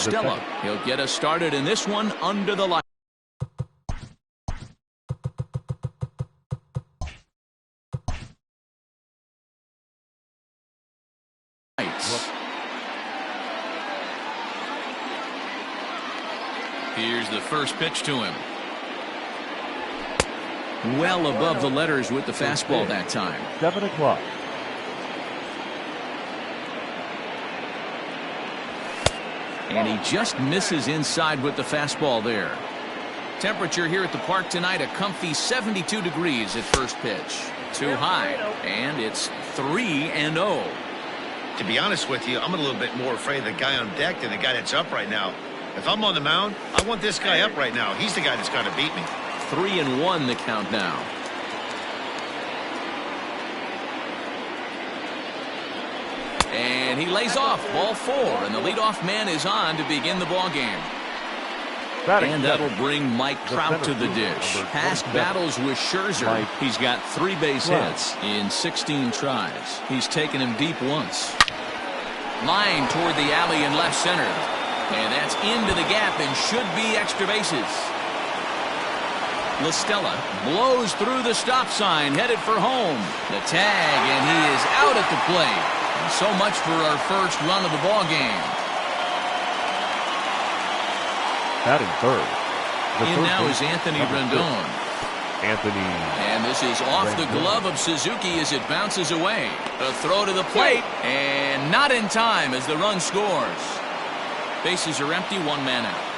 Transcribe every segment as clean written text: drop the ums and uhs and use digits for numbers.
Stella. He'll get us started in this one under the light. Here's the first pitch to him. Well above the letters with the fastball that time. 7 o'clock. And he just misses inside with the fastball there. Temperature here at the park tonight, a comfy 72 degrees at first pitch. Too high, and it's 3-0. To be honest with you, I'm a little bit more afraid of the guy on deck than the guy that's up right now. If I'm on the mound, I want this guy up right now. He's the guy that's got to beat me. 3-1 the count now. And he lays off, ball 4, and the leadoff man is on to begin the ball game. And that'll bring Mike Trout to the dish. Past battles with Scherzer, he's got 3 base hits in 16 tries. He's taken him deep once. Line toward the alley in left center. And that's into the gap and should be extra bases. La Stella blows through the stop sign, headed for home. The tag, and he is out at the plate. And so much for our first run of the ball game. Batting third. In now is Anthony Rendon. Anthony. And this is off the glove of Suzuki as it bounces away. The throw to the plate, and not in time as the run scores. Bases are empty, 1 man out.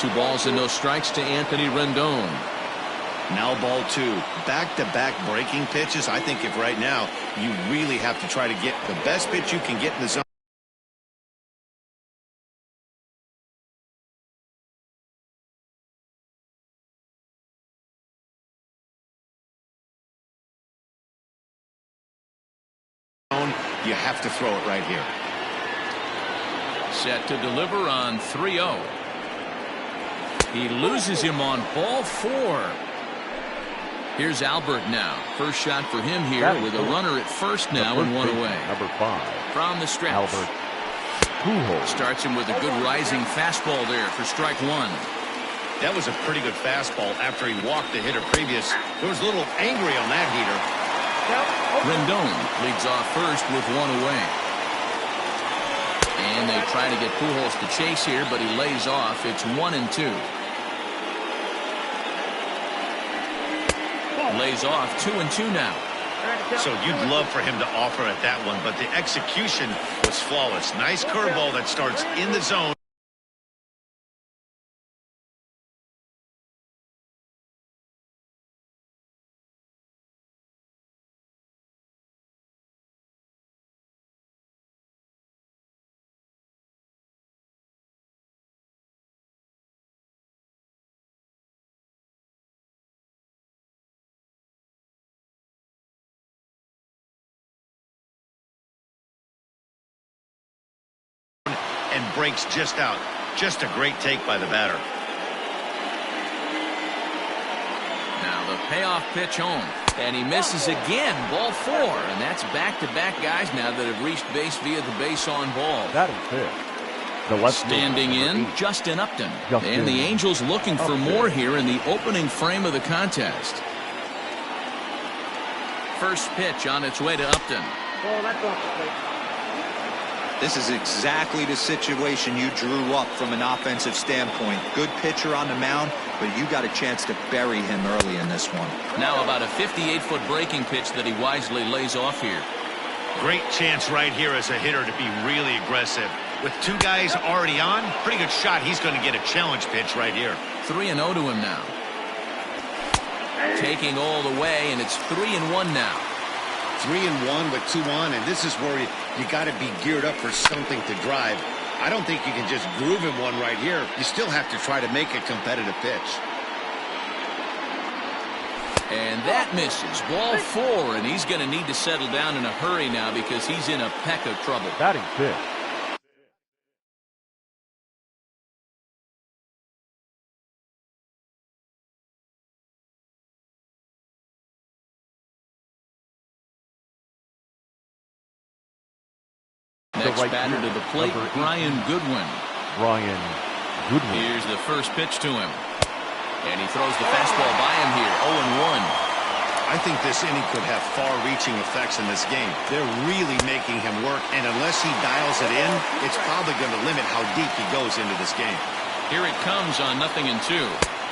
2 balls and no strikes to Anthony Rendon. Now ball 2. Back-to-back breaking pitches. I think if right now you really have to try to get the best pitch you can get in the zone. You have to throw it right here. Set to deliver on 3-0. He loses him on ball 4. Here's Albert now. First shot for him here with a runner at first now and 1 away. Number 5. From the stretch. Albert. Starts him with a good rising fastball there for strike 1. That was a pretty good fastball after he walked the hitter previous. There was a little angry on that heater. Rendon leads off first with 1 away. And they try to get Pujols to chase here, but he lays off. It's 1-2. Lays off 2-2 now. So you'd love for him to offer at that one, but the execution was flawless. Nice curveball that starts in the zone. And breaks just out. Just a great take by the batter. Now the payoff pitch home. And he misses again. Ball 4. And that's back-to-back guys now that have reached base via the base on ball. That is it. The left standing in, Justin Upton. And the Angels looking for more here in the opening frame of the contest. First pitch on its way to Upton. Oh, that's off the plate. This is exactly the situation you drew up from an offensive standpoint. Good pitcher on the mound, but you got a chance to bury him early in this one. Now about a 58-foot breaking pitch that he wisely lays off here. Great chance right here as a hitter to be really aggressive. With 2 guys already on, pretty good shot. He's going to get a challenge pitch right here. 3-0 to him now. Taking all the way, and it's 3-1 now. 3-1 with 2 on, and this is where you got to be geared up for something to drive. I don't think you can just groove him one right here. You still have to try to make a competitive pitch. And that misses. Ball 4, and he's going to need to settle down in a hurry now because he's in a peck of trouble. Batting fifth. next right batter fielder, to the plate, number 18. Brian Goodwin. Brian Goodwin. Here's the first pitch to him. And he throws the fastball by him here, 0-1. I think this inning could have far-reaching effects in this game. They're really making him work, and unless he dials it in, it's probably going to limit how deep he goes into this game. Here it comes on 0-2.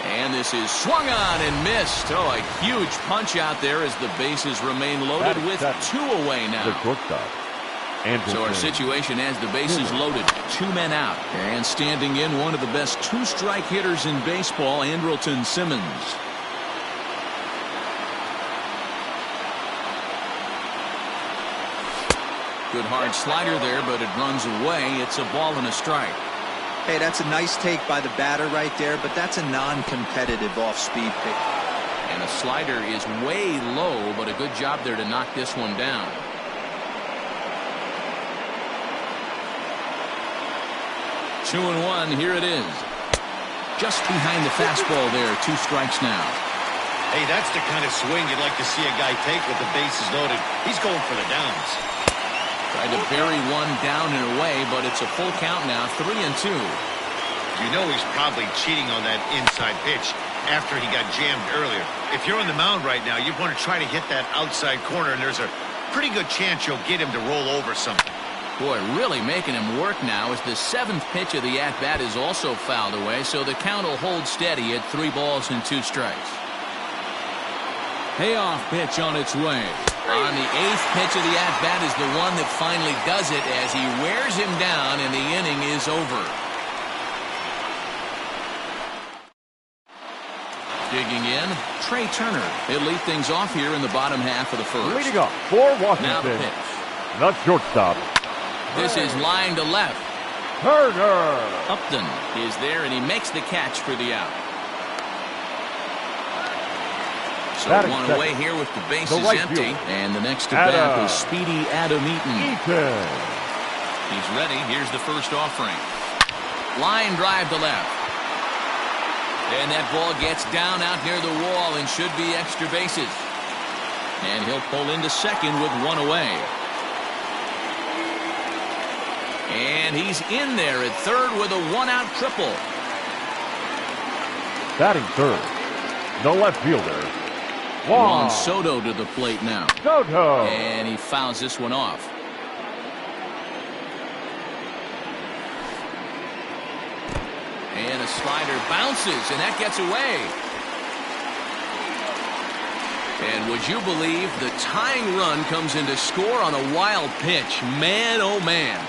And this is swung on and missed. Oh, a huge punch out there as the bases remain loaded with 2 away now. The shortstop. So our situation as the bases loaded, 2 men out. And standing in, one of the best 2-strike hitters in baseball, Andrelton Simmons. Good hard slider there, but it runs away. It's a ball and a strike. Hey, that's a nice take by the batter right there, but that's a non-competitive off-speed pick. And a slider is way low, but a good job there to knock this one down. Two and one, here it is. Just behind the fastball there, 2 strikes now. Hey, that's the kind of swing you'd like to see a guy take with the bases loaded. He's going for the downs. Tried to bury one down and away, but it's a full count now, 3-2. You know he's probably cheating on that inside pitch after he got jammed earlier. If you're on the mound right now, you want to try to hit that outside corner, and there's a pretty good chance you'll get him to roll over something. Boy, really making him work now as the 7th pitch of the at-bat is also fouled away, so the count will hold steady at 3 balls and 2 strikes. Payoff pitch on its way. On the 8th pitch of the at-bat is the one that finally does it as he wears him down and the inning is over. Digging in, Trey Turner. He'll lead things off here in the bottom half of the first. Leading off for Now the Washington. pitch. The shortstop. This is line to left. Turner. Upton is there, and he makes the catch for the out. So Batting one second. away here with the bases right empty. fielder. And the next to bat Adam is speedy Adam Eaton. Eaton. He's ready. Here's the first offering. Line drive to left. And that ball gets down out near the wall and should be extra bases. And he'll pull into second with 1 away. And he's in there at third with a 1-out triple. Batting third. The left fielder. Juan Soto to the plate now. Soto. And he fouls this one off. And a slider bounces, and that gets away. And would you believe the tying run comes in to score on a wild pitch? Man, oh man.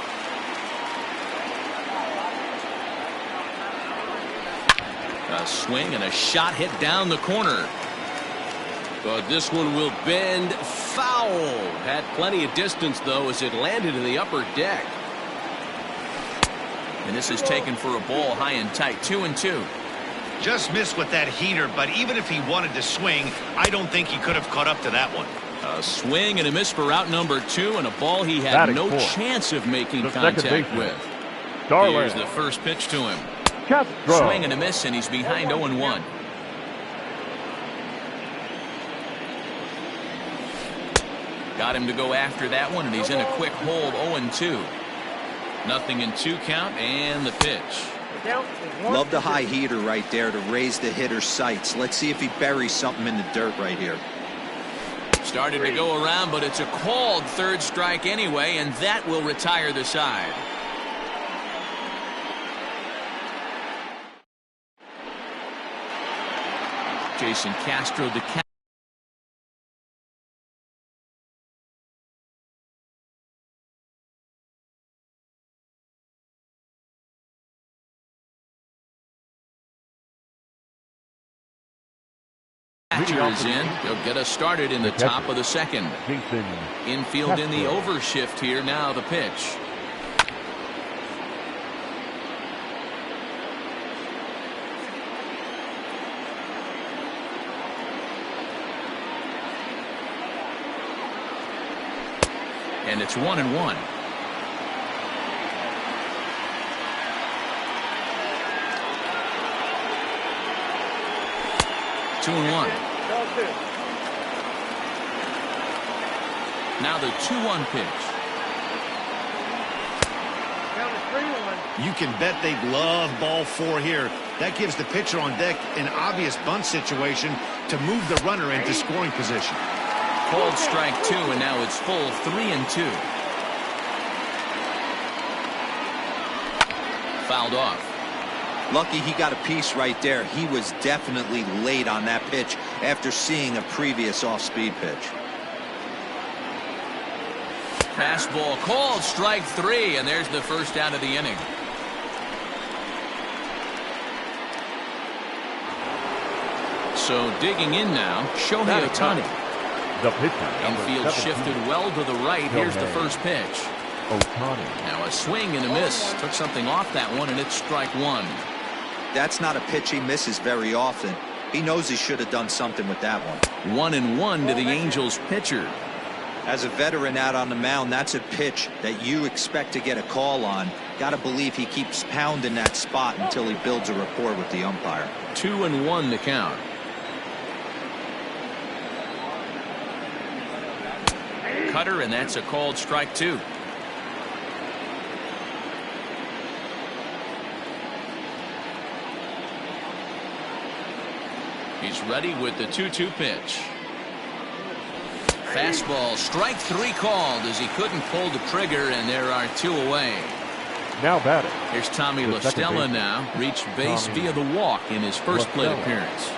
A swing and a shot hit down the corner. But this one will bend foul. Had plenty of distance, though, as it landed in the upper deck. And this is taken for a ball high and tight, 2-2. Just missed with that heater, but even if he wanted to swing, I don't think he could have caught up to that one. A swing and a miss for out number 2, and a ball he had Batting no fourth. chance of making The second contact baseman. with. Darling. Here's the first pitch to him. Castro. Swing and a miss, and he's behind 0-1. Got him to go after that one, and he's in a quick hold, 0-2. 0-2 count, and the pitch. Love the high heater right there to raise the hitter's sights. Let's see if he buries something in the dirt right here. Started to go around, but it's a called third strike anyway, and that will retire the side. Jason Castro, the catcher. Is in. He'll get us started in the top of the second. Jason Infield in the overshift here. Now the pitch. And it's 1-1. Two and one. Now the 2-1 pitch. You can bet they'd love ball 4 here. That gives the pitcher on deck an obvious bunt situation to move the runner into scoring position. Called strike 2, and now it's full 3-2. Fouled off. Lucky he got a piece right there. He was definitely late on that pitch after seeing a previous off-speed pitch. Fastball called strike 3, and there's the first out of the inning. So digging in now, Shohei Ohtani. The pitcher. Infield shifted well to the right. Here's the first pitch. Ohtani. Now a swing and a miss. Took something off that one, and it's strike 1. That's not a pitch he misses very often. He knows he should have done something with that one. 1-1 to the Angels pitcher. As a veteran out on the mound, that's a pitch that you expect to get a call on. Got to believe he keeps pounding that spot until he builds a rapport with the umpire. 2-1 to count. Cutter, and that's a called strike 2. He's ready with the 2-2 pitch. Fastball, strike 3 called as he couldn't pull the trigger, and there are 2 away. Now batting. Here's Tommy La Stella now. Reached base via the walk in his first plate appearance.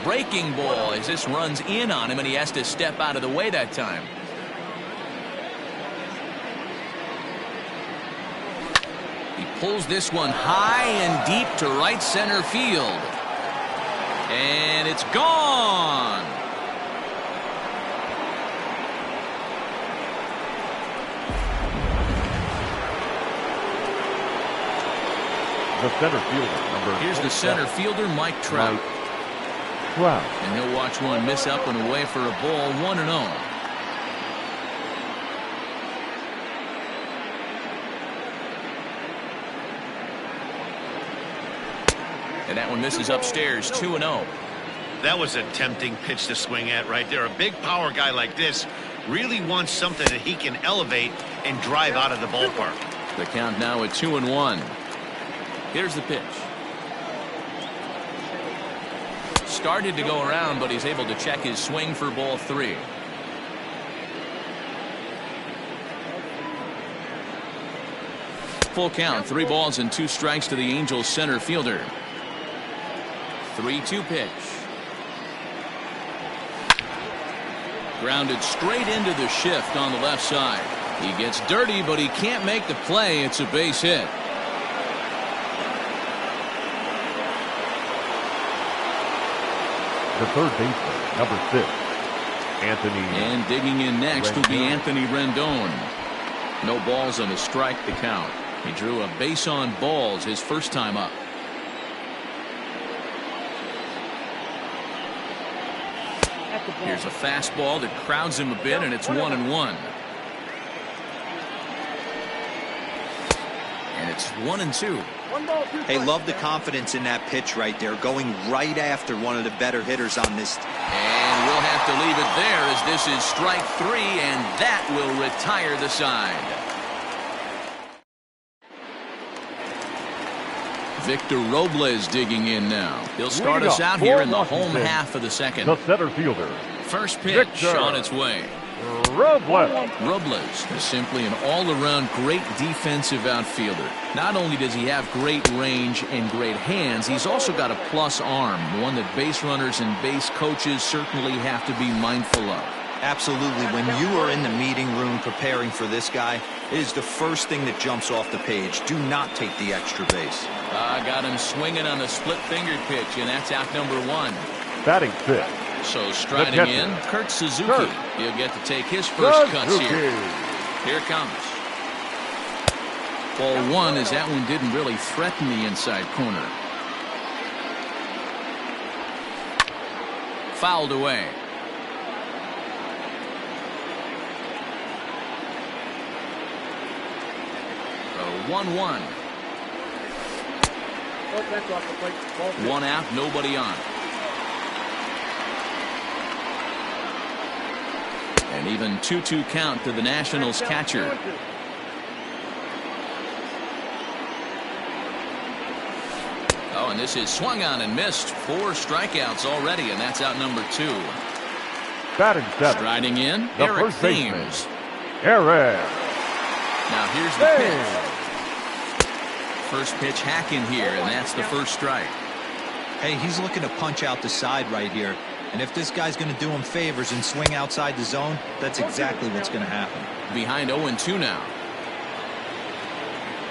Breaking ball as this runs in on him, and he has to step out of the way that time. He pulls this one high and deep to right center field. And it's gone. The center fielder. Here's the center fielder, Mike Trout. And he'll watch one miss up and away for a ball, 1-0. And that one misses upstairs, 2-0. That was a tempting pitch to swing at right there. A big power guy like this really wants something that he can elevate and drive out of the ballpark. The count now at 2-1. Here's the pitch. Started to go around, but he's able to check his swing for ball 3. Full count, 3 balls and 2 strikes to the Angels center fielder. 3-2 pitch. Grounded straight into the shift on the left side. He gets dirty, but he can't make the play. It's a base hit. The third baseman, number 6, Anthony. And digging in next will be Anthony Rendon. No balls and a strike to count. He drew a base on balls his first time up. Here's a fastball that crowds him a bit, and it's 1-1. And it's 1-2. Hey, love the confidence in that pitch right there, going right after one of the better hitters on this. And we'll have to leave it there as this is strike 3, and that will retire the side. Victor Robles digging in now. He'll start us out here in the home half of the second. The center fielder. First pitch Victor on its way. Robles is simply an all-around great defensive outfielder. Not only does he have great range and great hands, he's also got a plus arm, one that base runners and base coaches certainly have to be mindful of. Absolutely. When you are in the meeting room preparing for this guy, it is the first thing that jumps off the page. Do not take the extra base. Got him swinging on a split-fingered pitch, and that's out number 1. Batting 5th. So striding in, Kurt Suzuki. He'll get to take his first cuts here. Here comes. Ball 1 as that one didn't really threaten the inside corner. Fouled away. So 1-1. One out, nobody on. And even 2-2 count to the Nationals catcher. And this is swung on and missed. 4 strikeouts already, and that's out number 2. Batting 7. Striding in, The Eric first baseman, Thames. Eric. Now here's the pitch. First pitch hacking here, and that's the first strike. Hey, he's looking to punch out the side right here. And if this guy's going to do him favors and swing outside the zone, that's exactly what's going to happen. Behind 0-2 now.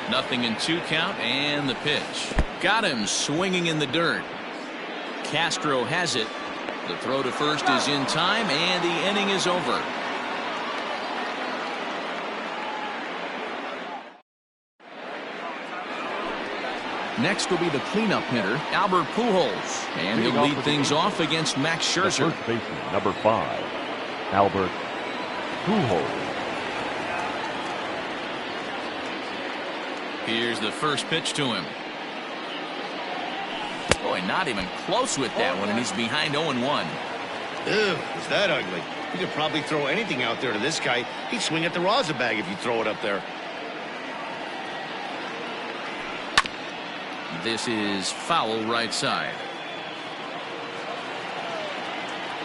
0-2 count, and the pitch. Got him swinging in the dirt. Castro has it. The throw to first is in time, and the inning is over. Next will be the cleanup hitter, Albert Pujols. And he'll lead things off against Max Scherzer. The first baseman, number 5, Albert Pujols. Here's the first pitch to him. Boy, not even close with that one, and he's behind 0-1. Ew, is that ugly? You could probably throw anything out there to this guy. He'd swing at the rosin bag if you throw it up there. This is foul right side.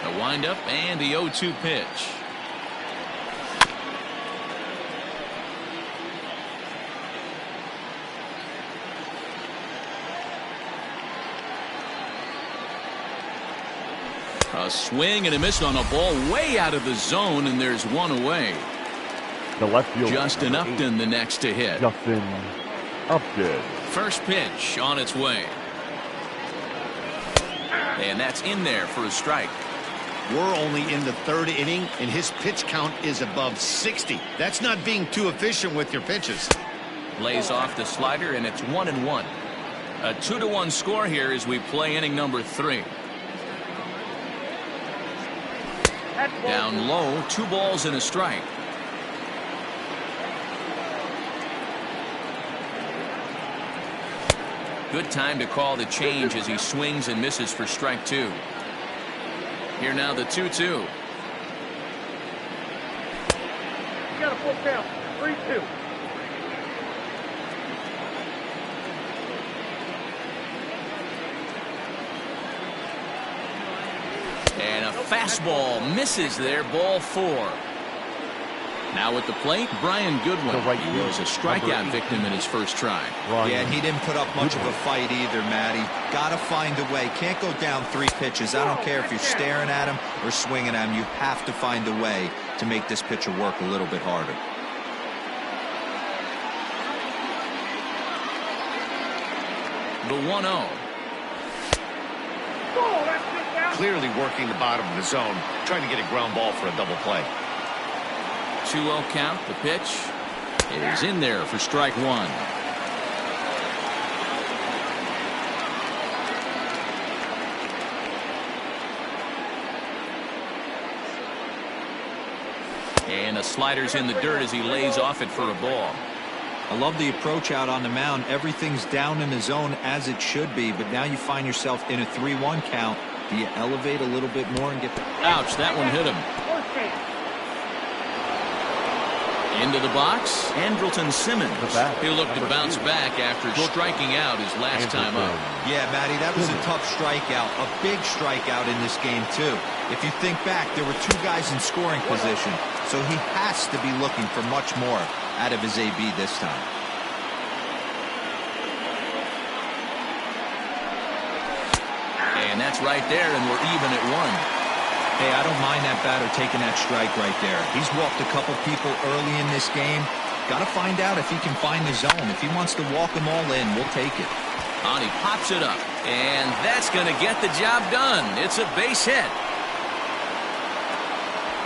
A windup and the 0-2 pitch. A swing and a miss on a ball way out of the zone, and there's one away. The left fielder, Justin number 8, Upton the next to hit. Justin Upton. First pitch on its way. And that's in there for a strike. We're only in the 3rd inning, and his pitch count is above 60. That's not being too efficient with your pitches. Lays off the slider, and it's 1-1. A 2-1 score here as we play inning number 3. Down low, 2 balls and a strike. Good time to call the change as he swings and misses for strike 2. Here now the 2-2. You got a full count. 3-2. And a fastball misses there, ball 4. Now at the plate, Brian Goodwin. He was a strikeout victim in his first try. Yeah, and he didn't put up much of a fight either, Matty. Got to find a way. Can't go down 3 pitches. I don't care if you're staring at him or swinging at him. You have to find a way to make this pitcher work a little bit harder. The 1-0. Clearly working the bottom of the zone, trying to get a ground ball for a double play. 2-0 count. The pitch is in there for strike 1. And a slider's in the dirt as he lays off it for a ball. I love the approach out on the mound. Everything's down in the zone as it should be, but now you find yourself in a 3-1 count. Do you elevate a little bit more and get the... Ouch, that one hit him. Into the box, Andrelton Simmons. He'll look to bounce back after striking out his last time up. Yeah, Matty, that was a tough strikeout. A big strikeout in this game, too. If you think back, there were 2 guys in scoring position, so he has to be looking for much more out of his AB this time. And that's right there, and we're even at 1. Hey, I don't mind that batter taking that strike right there. He's walked a couple people early in this game. Got to find out if he can find the zone. If he wants to walk them all in, we'll take it. And he pops it up, and that's going to get the job done. It's a base hit.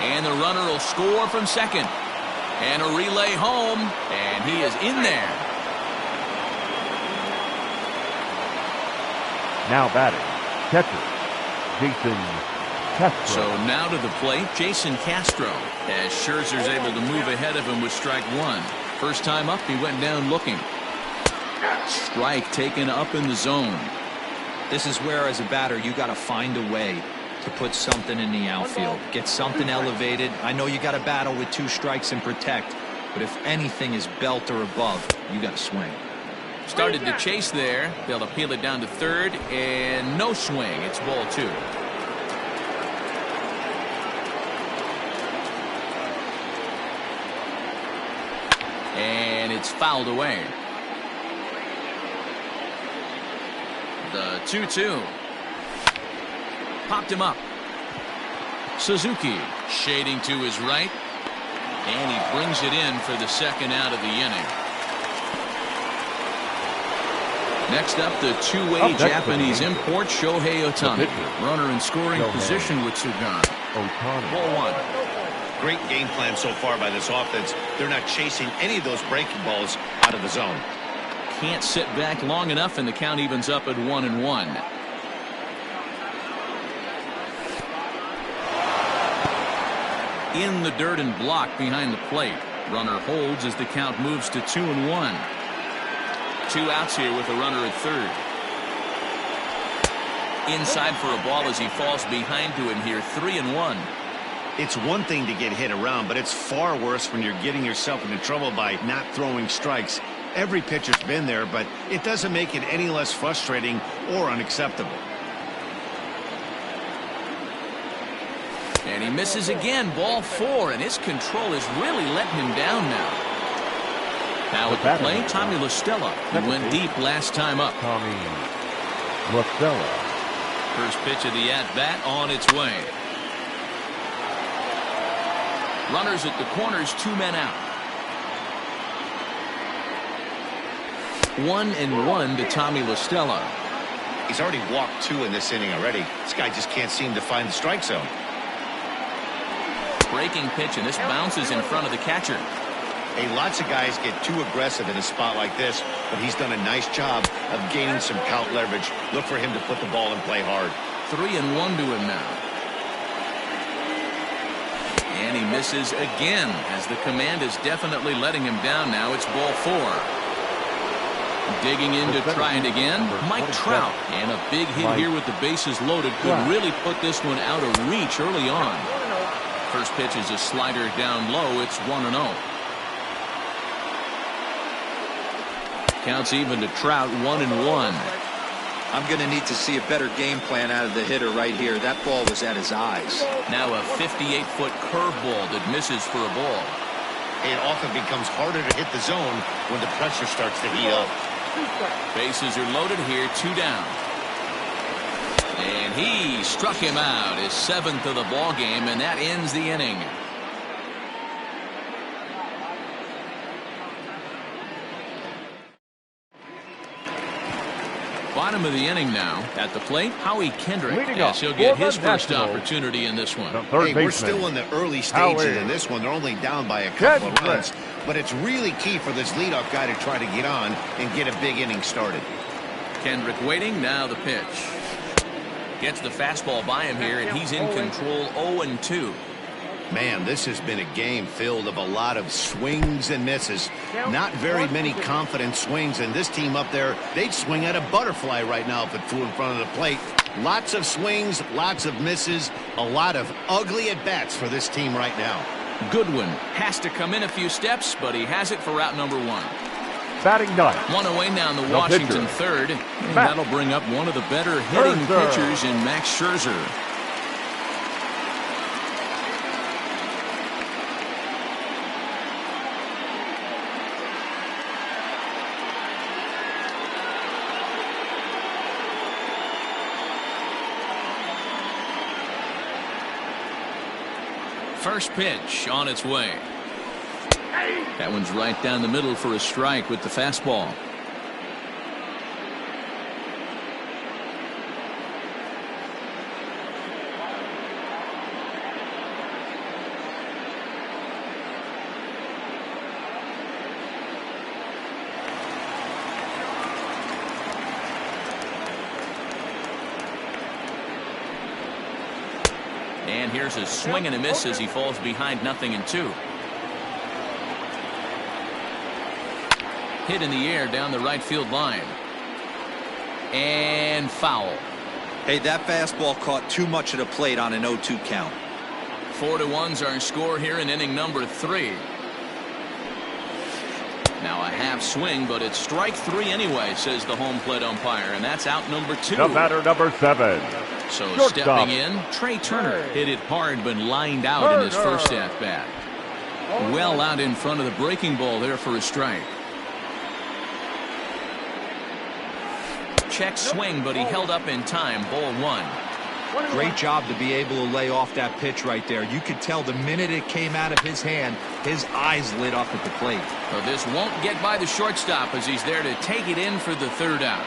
And the runner will score from second. And a relay home, and he is in there. Now batting, catcher, Jason Castro. So now to the plate, Jason Castro, as Scherzer's able to move ahead of him with strike 1. First time up, he went down looking. Strike taken up in the zone. This is where, as a batter, you got to find a way to put something in the outfield. Get something elevated. I know you got to battle with 2 strikes and protect, but if anything is belt or above, you got to swing. Started to chase there. They'll appeal it down to third, and no swing. It's ball 2. And it's fouled away. The 2-2. Popped him up. Suzuki shading to his right. And he brings it in for the second out of the inning. Next up, the two-way Japanese import, Shohei Ohtani. Runner in scoring position with Sugan. Ball 1. Great game plan so far by this offense. They're not chasing any of those breaking balls out of the zone. Can't sit back long enough, and the count evens up at 1-1. In the dirt and blocked behind the plate. Runner holds as the count moves to 2-1. 2 outs here with a runner at third. Inside for a ball as he falls behind to him here. 3-1. It's one thing to get hit around, but it's far worse when you're getting yourself into trouble by not throwing strikes. Every pitcher's been there, but it doesn't make it any less frustrating or unacceptable. And he misses again. Ball 4, and his control is really letting him down now. Now at the plate, Tommy La Stella. He went deep last time up. Tommy La Stella. First pitch of the at-bat on its way. Runners at the corners, 2 men out. 1-1 to Tommy La Stella. He's already walked 2 in this inning already. This guy just can't seem to find the strike zone. Breaking pitch, and this bounces in front of the catcher. Hey, lots of guys get too aggressive in a spot like this, but he's done a nice job of gaining some count leverage. Look for him to put the ball in play hard. 3-1 to him now. And he misses again as the command is definitely letting him down now. It's ball 4. Digging in to try it again. Mike Trout. And a big hit here with the bases loaded could really put this one out of reach early on. First pitch is a slider down low. It's 1-0. Counts even to Trout. 1-1. I'm going to need to see a better game plan out of the hitter right here. That ball was at his eyes. Now a 58-foot curveball that misses for a ball. It often becomes harder to hit the zone when the pressure starts to heat up. Bases are loaded here. 2 down. And he struck him out, his 7th of the ball game, and that ends the inning. Bottom of the inning now. At the plate, Howie Kendrick. Yes, he'll get his first opportunity in this one. Hey, we're still in the early stages in this one. They're only down by a couple of runs. But it's really key for this leadoff guy to try to get on and get a big inning started. Kendrick waiting. Now the pitch. Gets the fastball by him here, and he's in control. 0-2. Man, this has been a game filled of a lot of swings and misses. Not very many confident swings, and this team up there, they'd swing at a butterfly right now if it flew in front of the plate. Lots of swings, lots of misses, a lot of ugly at-bats for this team right now. Goodwin has to come in a few steps, but he has it for out number 1. Batting 9. 1 away now in the Washington third. And that'll bring up one of the better hitting pitchers in Max Scherzer. First pitch on its way. That one's right down the middle for a strike with the fastball. And here's a swing and a miss as he falls behind 0-2. Hit in the air down the right field line. And foul. Hey, that fastball caught too much of the plate on an 0-2 count. 4-1's our score here in inning number 3. Now a half swing, but it's strike 3 anyway, says the home plate umpire, and that's out number 2. The batter, number 7. So Shortstop. Stepping in, Trey Turner hit it hard, but lined out in his first at-bat. Well out in front of the breaking ball there for a strike. Check swing, but he held up in time. Ball 1. Great job to be able to lay off that pitch right there. You could tell the minute it came out of his hand, his eyes lit up at the plate. So this won't get by the shortstop as he's there to take it in for the 3rd out.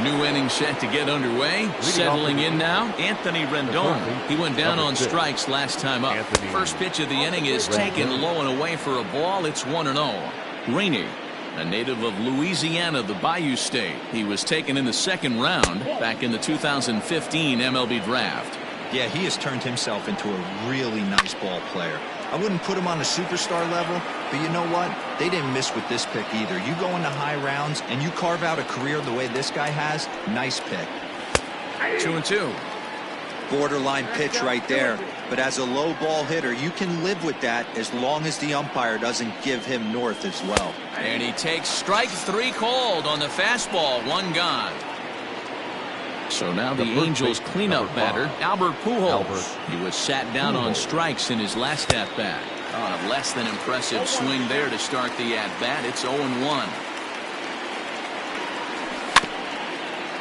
New inning set to get underway. Settling in now, Anthony Rendon. He went down on strikes last time up. First pitch of the inning is taken low and away for a ball. It's 1-0. Rainey, a native of Louisiana, the Bayou State. He was taken in the 2nd round back in the 2015 MLB draft. Yeah, he has turned himself into a really nice ball player. I wouldn't put him on a superstar level, but you know what? They didn't miss with this pick either. You go into high rounds and you carve out a career the way this guy has, nice pick. 2-2. Borderline pitch right there. But as a low ball hitter, you can live with that as long as the umpire doesn't give him north as well. And he takes strike 3 called on the fastball. 1 gone. So now the Angels cleanup batter, Albert Pujols. He was sat down on strikes in his last at-bat. A less than impressive swing there to start the at-bat. It's 0-1.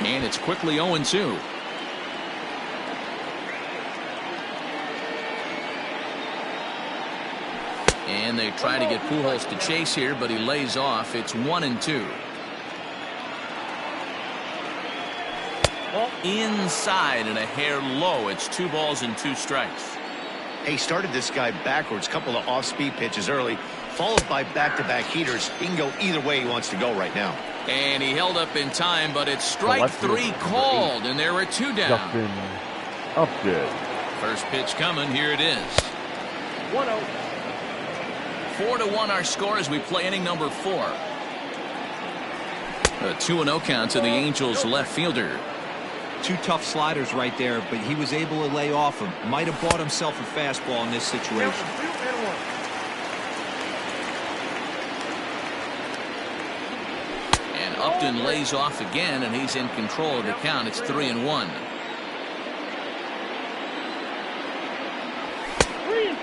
And it's quickly 0-2. And they try to get Pujols to chase here, but he lays off. It's 1-2. Inside and a hair low. It's 2 balls and 2 strikes. He started this guy backwards, couple of off-speed pitches early, followed by back-to-back heaters. He can go either way he wants to go right now. And he held up in time, but it's strike 3 called, and there are 2 down. Justin Upton. First pitch coming. Here it is. 1-0. 4-1 our score as we play inning number 4. A 2-0 count to the Angels left fielder. 2 tough sliders right there, but he was able to lay off him. Might have bought himself a fastball in this situation. And Upton lays off again, and he's in control of the count. It's 3-1.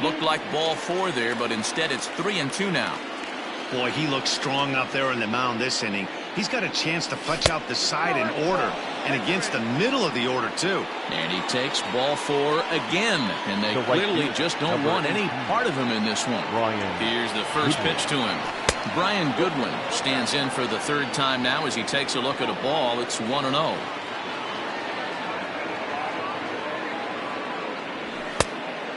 Looked like ball 4 there, but instead it's 3-2 now. Boy, he looks strong up there on the mound this inning. He's got a chance to punch out the side in order, and against the middle of the order, too. And he takes ball 4 again, and they clearly just don't want any part of him in this one. Here's the first pitch to him. Brian Goodwin stands in for the 3rd time now as he takes a look at a ball. It's 1-0.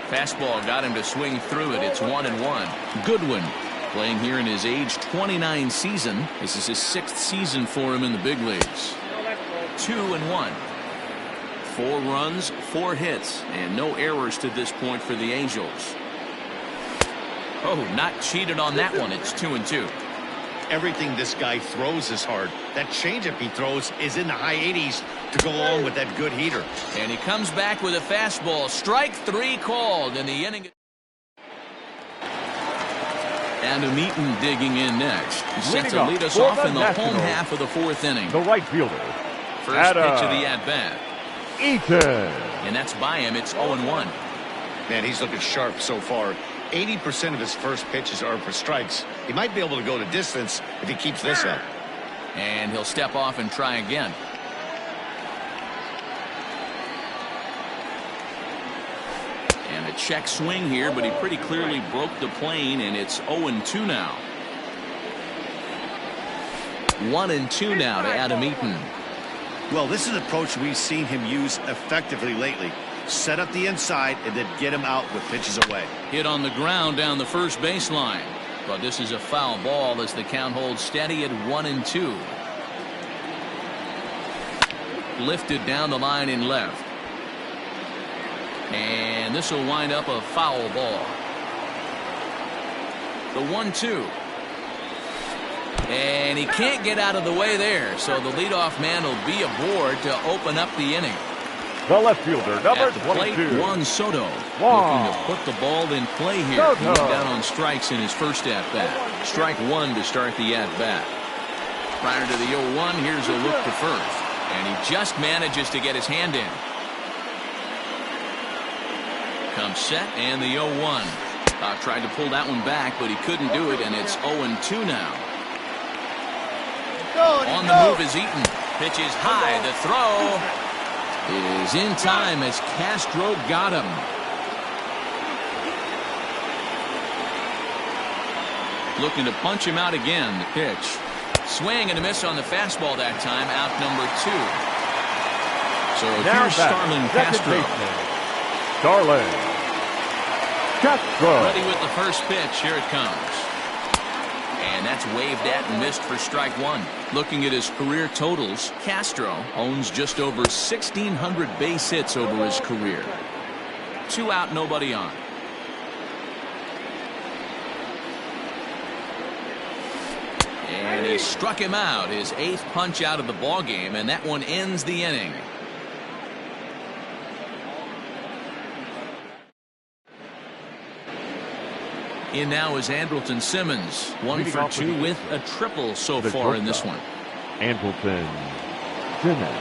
Fastball got him to swing through it. It's 1-1. Goodwin playing here in his age 29 season. This is his 6th season for him in the big leagues. 2-1. 4 runs, 4 hits, and no errors to this point for the Angels. Oh, not cheated on that one. It's 2-2. Everything this guy throws is hard. That changeup he throws is in the high 80s to go along with that good heater. And he comes back with a fastball. Strike 3 called in the inning. Adam Eaton digging in next. He's set to lead us off in the home half of the 4th inning. The right fielder. First pitch of the at-bat. Eaton. And that's by him. It's 0-1. Man, he's looking sharp so far. 80% of his first pitches are for strikes. He might be able to go the distance if he keeps this up. And he'll step off and try again. And a check swing here, but he pretty clearly broke the plane, and it's 0-2 now. 1-2 now to Adam Eaton. Well, this is an approach we've seen him use effectively lately. Set up the inside and then get him out with pitches away. Hit on the ground down the first baseline. But this is a foul ball as the count holds steady at 1-2. Lifted down the line in left. And this will wind up a foul ball. The 1-2. And he can't get out of the way there, so the leadoff man will be aboard to open up the inning. The left fielder, number At the plate, 22. Juan Soto. Looking to put the ball in play here. Soto. He went down on strikes in his first at-bat. Strike one to start the at-bat. Prior to the 0-1, here's a look to first. And he just manages to get his hand in. Comes set, and the 0-1. Tried to pull that one back, but he couldn't do it, and it's 0-2 now. On the move is Eaton. Pitch is high. The throw is in time as Castro got him. Looking to punch him out again. The pitch. Swing and a miss on the fastball that time. Out number 2. So Now here's Starlin Castro. Starlin Castro. Ready with the first pitch. Here it comes. And that's waved at and missed for strike one. Looking at his career totals, Castro owns just over 1,600 base hits over his career. 2 out, nobody on. And he struck him out, his 8th punch out of the ball game, and that one ends the inning. In now is Andrelton Simmons, 1 for 2 with a triple so far in this one. Andrelton Simmons.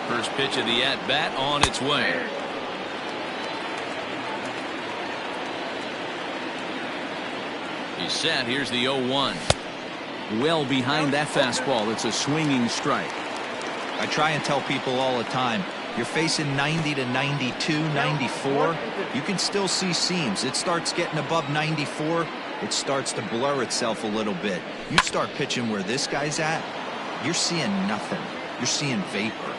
First pitch of the at-bat on its way. He's set. Here's the 0-1. Well behind that fastball. It's a swinging strike. I try and tell people all the time, you're facing 90 to 92, 94. You can still see seams. It starts getting above 94. It starts to blur itself a little bit. You start pitching where this guy's at, you're seeing nothing. You're seeing vapor.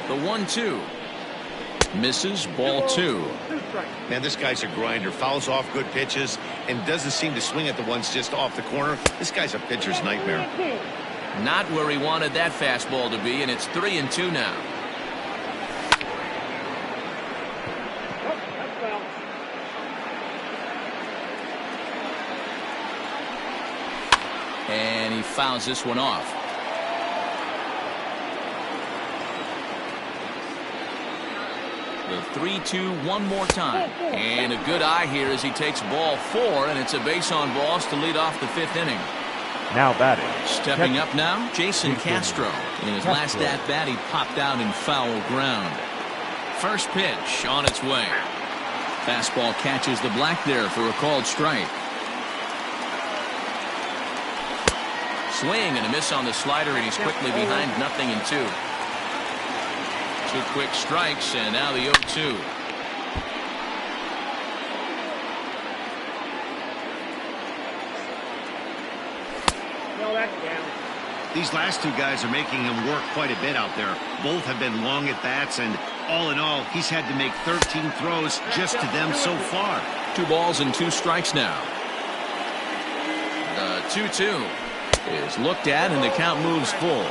The 1-2. Misses, ball 2. Man, this guy's a grinder. Fouls off good pitches and doesn't seem to swing at the ones just off the corner. This guy's a pitcher's nightmare. Not where he wanted that fastball to be, and it's 3-2 now. And he fouls this one off. The 3-2 one more time. And a good eye here as he takes ball 4, and it's a base on balls to lead off the 5th inning. Now batting. Stepping up now, Jason Castro. In his last at-bat, he popped out in foul ground. First pitch on its way. Fastball catches the black there for a called strike. Swing and a miss on the slider, and he's quickly behind 0-2. 2 quick strikes, and now the 0-2. These last 2 guys are making him work quite a bit out there. Both have been long at bats, and all in all, he's had to make 13 throws just to them so far. 2 balls and 2 strikes now. The 2-2 is looked at, and the count moves full.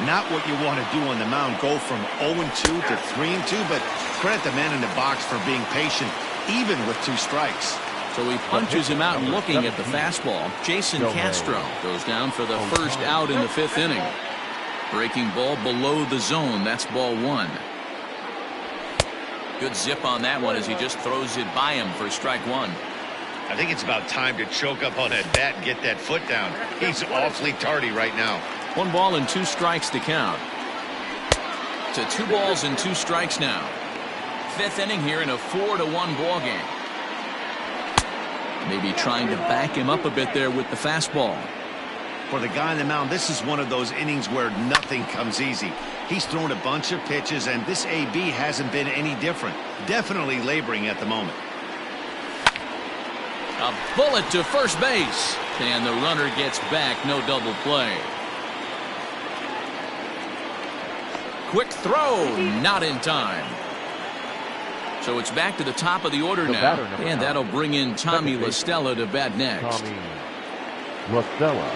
Not what you want to do on the mound, go from 0-2 to 3-2, but credit the man in the box for being patient, even with 2 strikes. So he punches him out looking at the fastball. Jason Castro goes down for the first out in the 5th inning. Breaking ball below the zone. That's ball 1. Good zip on that one as he just throws it by him for strike 1. I think it's about time to choke up on that bat and get that foot down. He's awfully tardy right now. 1 ball and 2 strikes to count. To 2 balls and 2 strikes now. 5th inning here in a 4-1 ball game. Maybe trying to back him up a bit there with the fastball. For the guy on the mound, this is one of those innings where nothing comes easy. He's thrown a bunch of pitches, and this AB hasn't been any different. Definitely laboring at the moment. A bullet to first base, and the runner gets back. No double play. Quick throw, not in time. So it's back to the top of the order now, and that'll bring in Tommy La Stella to bat next. Tommy La Stella.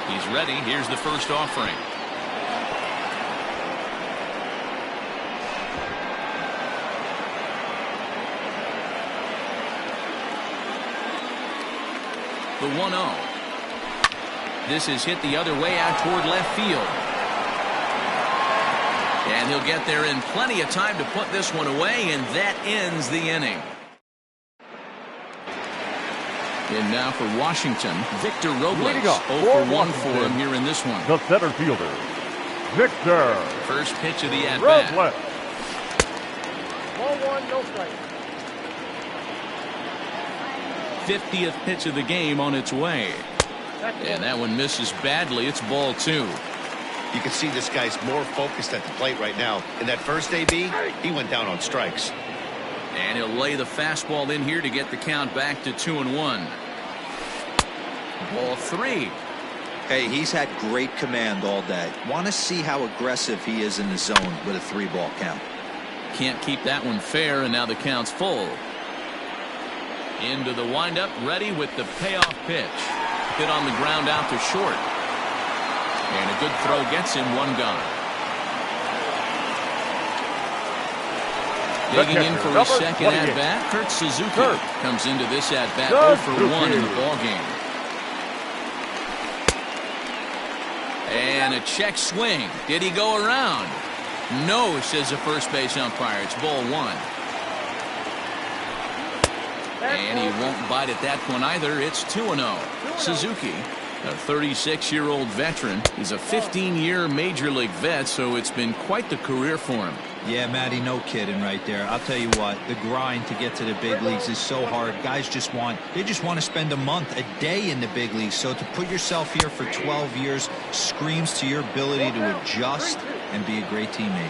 He's ready. Here's the first offering. the 1-0. This is hit the other way out toward left field. And he'll get there in plenty of time to put this one away, and that ends the inning. And now for Washington, Victor Robles. 0 for 1 for him here in this one. The center fielder, Victor. First pitch of the at-bat. Robles. 1-1, no strike. 50th pitch of the game on its way. And that one misses badly. It's ball 2. You can see this guy's more focused at the plate right now. In that first AB, he went down on strikes. And he'll lay the fastball in here to get the count back to 2-1. Ball 3. Hey, he's had great command all day. Want to see how aggressive he is in the zone with a 3-ball count. Can't keep that one fair, and now the count's full. Into the windup, ready with the payoff pitch. Hit on the ground out to short. And a good throw gets him, 1 gone. Digging in for his second at-bat, Kurt Suzuki comes into this at-bat 0 for 1 in the ballgame. And a check swing. Did he go around? No, says the first base umpire. It's ball 1. And he won't bite at that one either. It's 2-0. Suzuki, a 36-year-old veteran, is a 15-year major league vet, so it's been quite the career for him. Yeah, Matty, no kidding right there. I'll tell you what, the grind to get to the big leagues is so hard. Guys just want to spend a month, a day in the big leagues. So to put yourself here for 12 years screams to your ability to adjust and be a great teammate.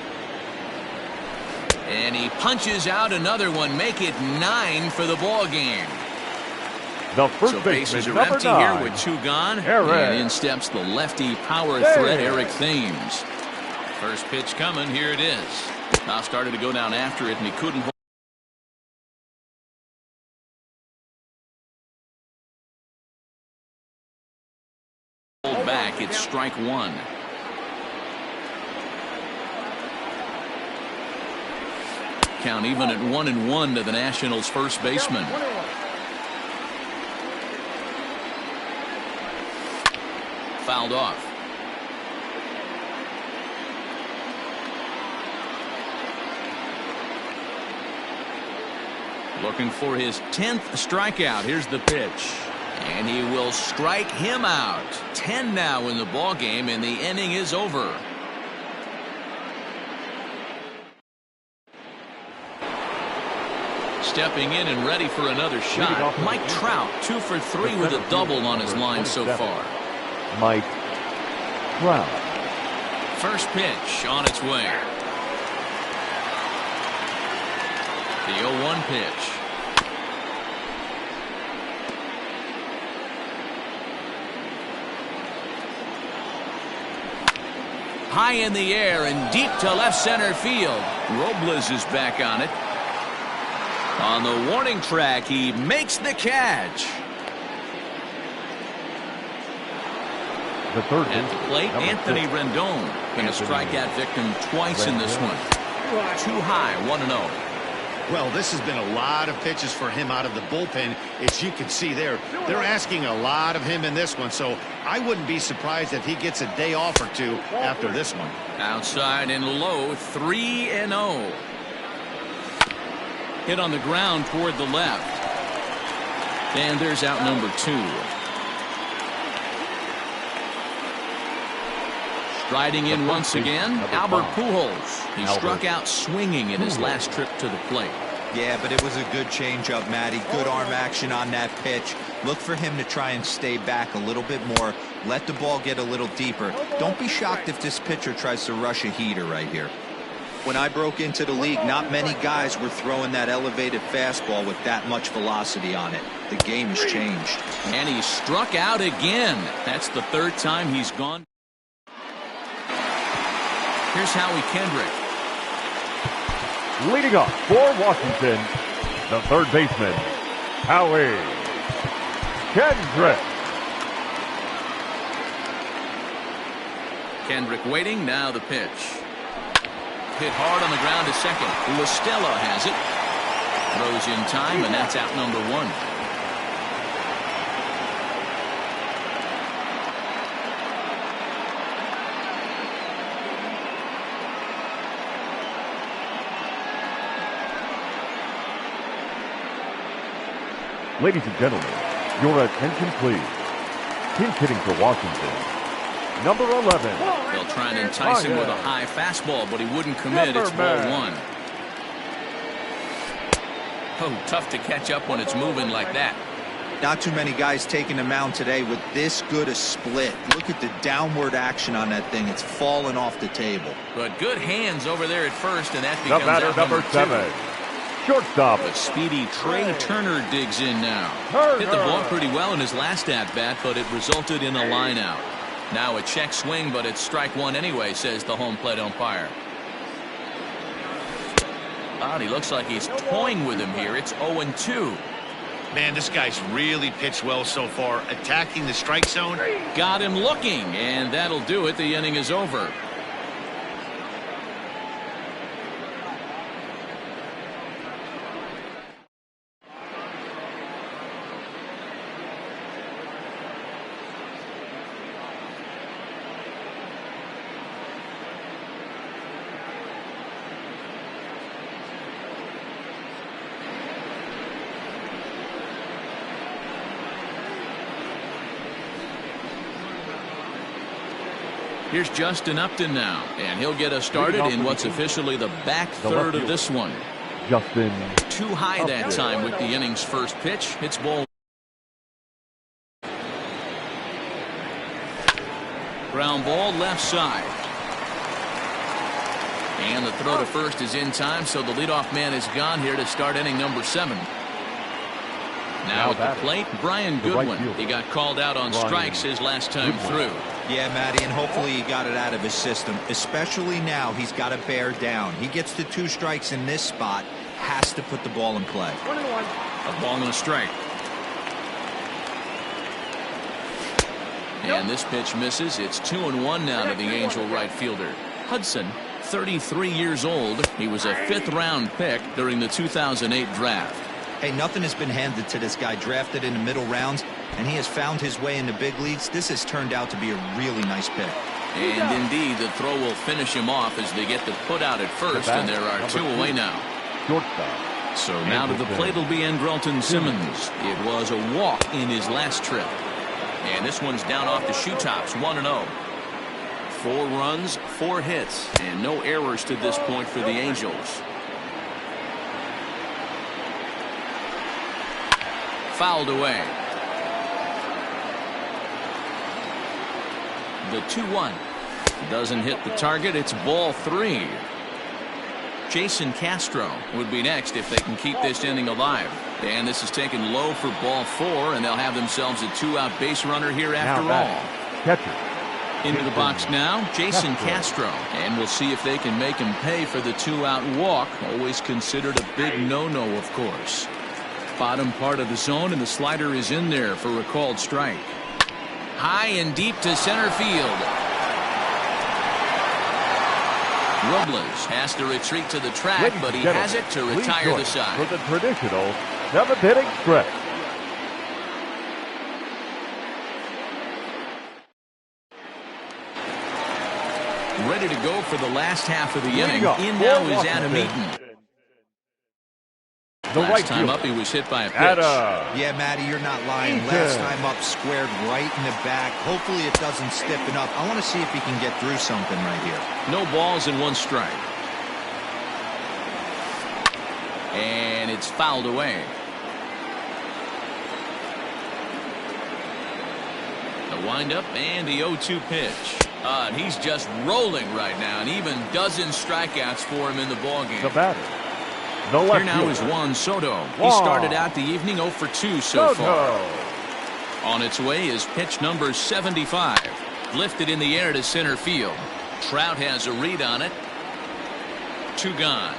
And he punches out another one, make it 9 for the ball game. The first So bases are empty 9, here with 2 gone. And in steps the lefty power threat, Eric Thames. First pitch coming. Here it is. Now started to go down after it, and he couldn't hold back. It's strike 1. Count even at 1-1 to the Nationals' first baseman. Fouled off. Looking for his 10th strikeout. Here's the pitch. And he will strike him out. 10 now in the ball game, and the inning is over. Stepping in and ready for another shot, Mike Trout, 2 for 3 with a double on his line so far. Mike Trout. First pitch on its way. The 0-1 pitch. High in the air and deep to left center field. Robles is back on it. On the warning track, he makes the catch. The third at the plate, Anthony Rendon going to strike out victim twice in this one. Too high, 1-0. Well, this has been a lot of pitches for him out of the bullpen. As you can see there, they're asking a lot of him in this one, so I wouldn't be surprised if he gets a day off or 2 after this one. Outside and low, 3-0. Hit on the ground toward the left. And there's out number 2. Striding in once again, Albert Pujols. He struck out swinging in his last trip to the plate. Yeah, but it was a good changeup, Matty. Good arm action on that pitch. Look for him to try and stay back a little bit more. Let the ball get a little deeper. Don't be shocked if this pitcher tries to rush a heater right here. When I broke into the league, not many guys were throwing that elevated fastball with that much velocity on it. The game has changed. And he struck out again. That's the 3rd time he's gone. Here's Howie Kendrick. Leading off for Washington, the third baseman, Howie Kendrick. Kendrick waiting. Now the pitch. Hit hard on the ground to second. LaStella has it. Throws in time, and that's out number 1. Ladies and gentlemen, your attention please. Pinch hitting for Washington. Number 11. They'll try and entice him with a high fastball, but he wouldn't commit. It's ball one. Oh, tough to catch up when it's moving like that. Not too many guys taking the mound today with this good a split. Look at the downward action on that thing. It's falling off the table. But good hands over there at first, and that becomes the batter, number 7. Shortstop. But speedy Trey Turner digs in now. Hit the ball pretty well in his last at-bat, but it resulted in a line out. Now a check swing, but it's strike one anyway, says the home plate umpire. He looks like he's toying with him here. It's 0-2. Man, this guy's really pitched well so far. Attacking the strike zone. Got him looking, and that'll do it. The inning is over. Here's Justin Upton now, and he'll get us started in what's officially the back third of this one. Justin. Too high that time with the inning's first pitch. It's ball. Ground ball left side. And the throw to first is in time, so the leadoff man is gone here to start inning number 7. Now at the plate, Brian Goodwin. He got called out on strikes his last time through. Yeah, Matty, and hopefully he got it out of his system. Especially now, he's got to bear down. He gets the 2 strikes in this spot, has to put the ball in play. 21. A ball and a strike. And this pitch misses. It's 2-1 now to the Angel right fielder. Hudson, 33 years old. He was a 5th-round pick during the 2008 draft. Hey, nothing has been handed to this guy. Drafted in the middle rounds, and he has found his way in the big leagues. This has turned out to be a really nice pick. And indeed, the throw will finish him off as they get the put out at first, and there are 2 away now. Shortstop. So now to the plate will be Andrelton Simmons. It was a walk in his last trip. And this one's down off the shoe tops, 1-0. 4 runs, 4 hits, and no errors to this point for the Angels. Fouled away. The 2-1 doesn't hit the target. It's ball 3. Jason Castro would be next if they can keep this inning alive. And this is taken low for ball 4, and they'll have themselves a 2-out base runner here after all. Catcher. Into the box now, Jason Castro. And we'll see if they can make him pay for the 2-out walk. Always considered a big no-no, of course. Bottom part of the zone, and the slider is in there for a called strike. High and deep to center field. Robles has to retreat to the track, but he has it to retire the side. For the traditional 7th inning stretch. Ready to go for the last half of the inning. In now is Adam Eaton. Last time up, he was hit by a pitch. Yeah, Matty, you're not lying. Last time up, squared right in the back. Hopefully it doesn't stiffen up. I want to see if he can get through something right here. No balls and 1 strike. And it's fouled away. The windup and the 0-2 pitch. And he's just rolling right now, and even dozens strikeouts for him in the ballgame. The batter. Here now is Juan Soto. He started out the evening 0 for 2 so far. On its way is pitch number 75. Lifted in the air to center field. Trout has a read on it. 2 gone.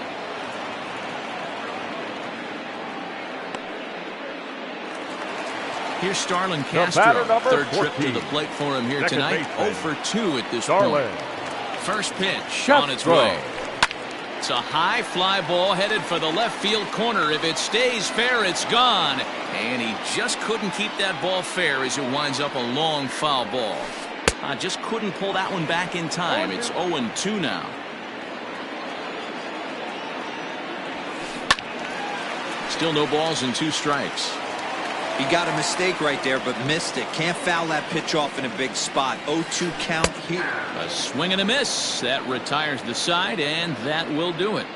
Here's Starlin Castro. 3rd trip to the plate for him here tonight. 0 for 2 at this point. First pitch on its way. It's a high fly ball headed for the left field corner. If it stays fair, it's gone. And he just couldn't keep that ball fair as it winds up a long foul ball. Just couldn't pull that one back in time. It's 0-2 now. Still no balls and 2 strikes. He got a mistake right there, but missed it. Can't foul that pitch off in a big spot. 0-2 count here. A swing and a miss. That retires the side, and that will do it.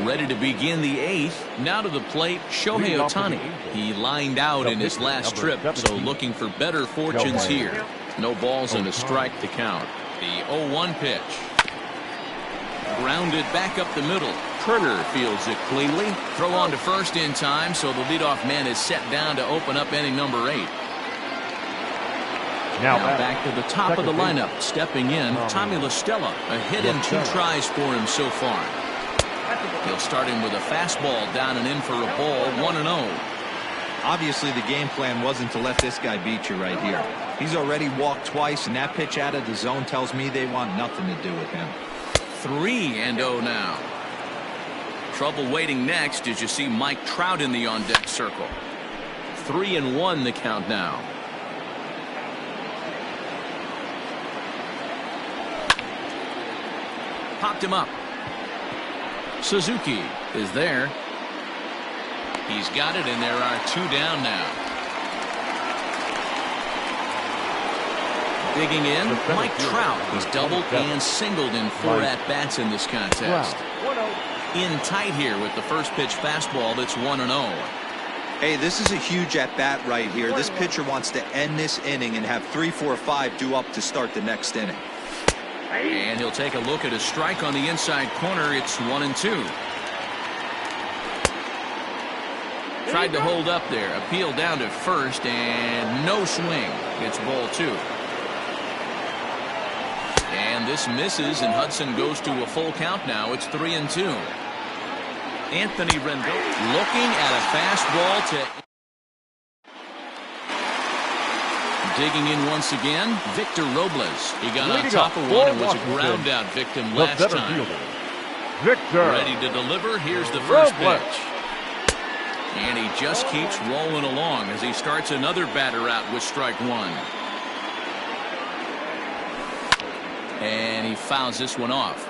Ready to begin the 8th. Now to the plate, Shohei Ohtani. He lined out in his last trip, so looking for better fortunes here. No balls and a strike to count. The 0-1 pitch. Grounded back up the middle. Turner fields it cleanly. Throw on to first in time, so the leadoff man is set down to open up inning number 8. Now back to the top of the lineup. Stepping in, Tommy La Stella. A hit and 2 tries for him so far. He'll start him with a fastball down and in for a ball, 1-0. Obviously, the game plan wasn't to let this guy beat you right here. He's already walked twice, and that pitch out of the zone tells me they want nothing to do with him. 3-0 now. Trouble waiting next as you see Mike Trout in the on-deck circle. 3-1 the count now. Popped him up. Suzuki is there. He's got it, and there are 2 down now. Digging in, Mike Trout. He's doubled and singled in 4 at-bats in this contest. In tight here with the first pitch fastball that's 1-0. Hey, this is a huge at-bat right here. This pitcher wants to end this inning and have 3, 4, 5 due up to start the next inning. And he'll take a look at a strike on the inside corner. It's 1-2. Tried to hold up there. Appeal down to first, and no swing. It's ball 2. And this misses, and Hudson goes to a full count now. It's 3-2. Anthony Rendon looking at a fastball to... Digging in once again, Victor Robles. He got on top of one and was a ground out victim last time. Victor. Ready to deliver. Here's the first pitch. And he just keeps rolling along as he starts another batter out with strike 1. And he fouls this one off.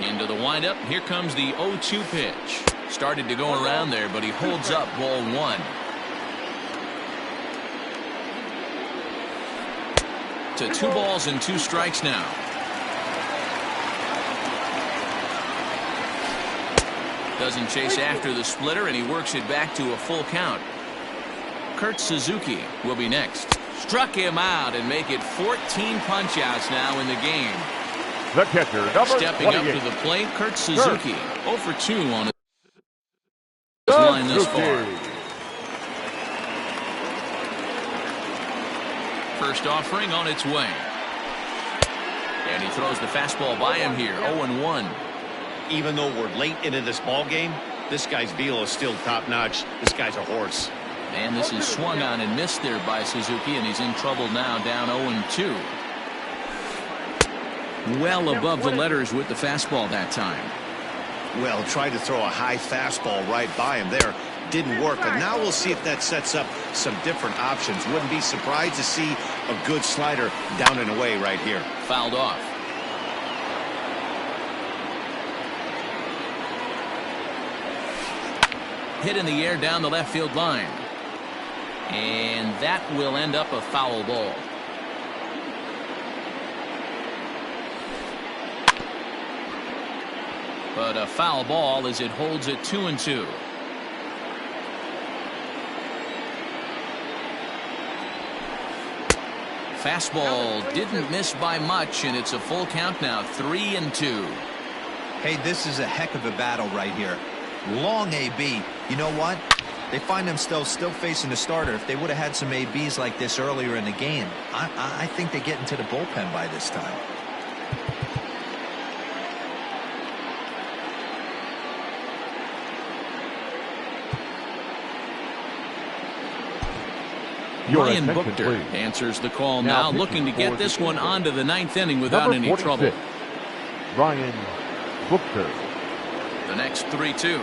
Into the windup. Here comes the 0-2 pitch. Started to go around there, but he holds up ball 1. To 2 balls and 2 strikes now. Doesn't chase after the splitter, and he works it back to a full count. Kurt Suzuki will be next. Struck him out and make it 14 punch-outs now in the game. The catcher, number Stepping 28. up to the plate, Kurt Suzuki. 0 for 2 on his line thus far. First offering on its way. And he throws the fastball by him here. 0-1. Even though we're late into this ball game, this guy's velo is still top-notch. This guy's a horse. And this is swung on and missed there by Suzuki, and he's in trouble now, down 0-2. Well above the letters with the fastball that time. Well, tried to throw a high fastball right by him there. Didn't work, but now we'll see if that sets up some different options. Wouldn't be surprised to see a good slider down and away right here. Fouled off. Hit in the air down the left field line. And that will end up a foul ball. But a foul ball as it holds it 2-2. Fastball didn't miss by much, and it's a full count now, 3-2. Hey, this is a heck of a battle right here. Long AB. You know what? They find themselves still facing the starter. If they would have had some ABs like this earlier in the game, I think they get into the bullpen by this time. Ryan Buchter answers the call now, looking to get this one onto the 9th inning without any trouble. Ryan Buchter. The next 3-2.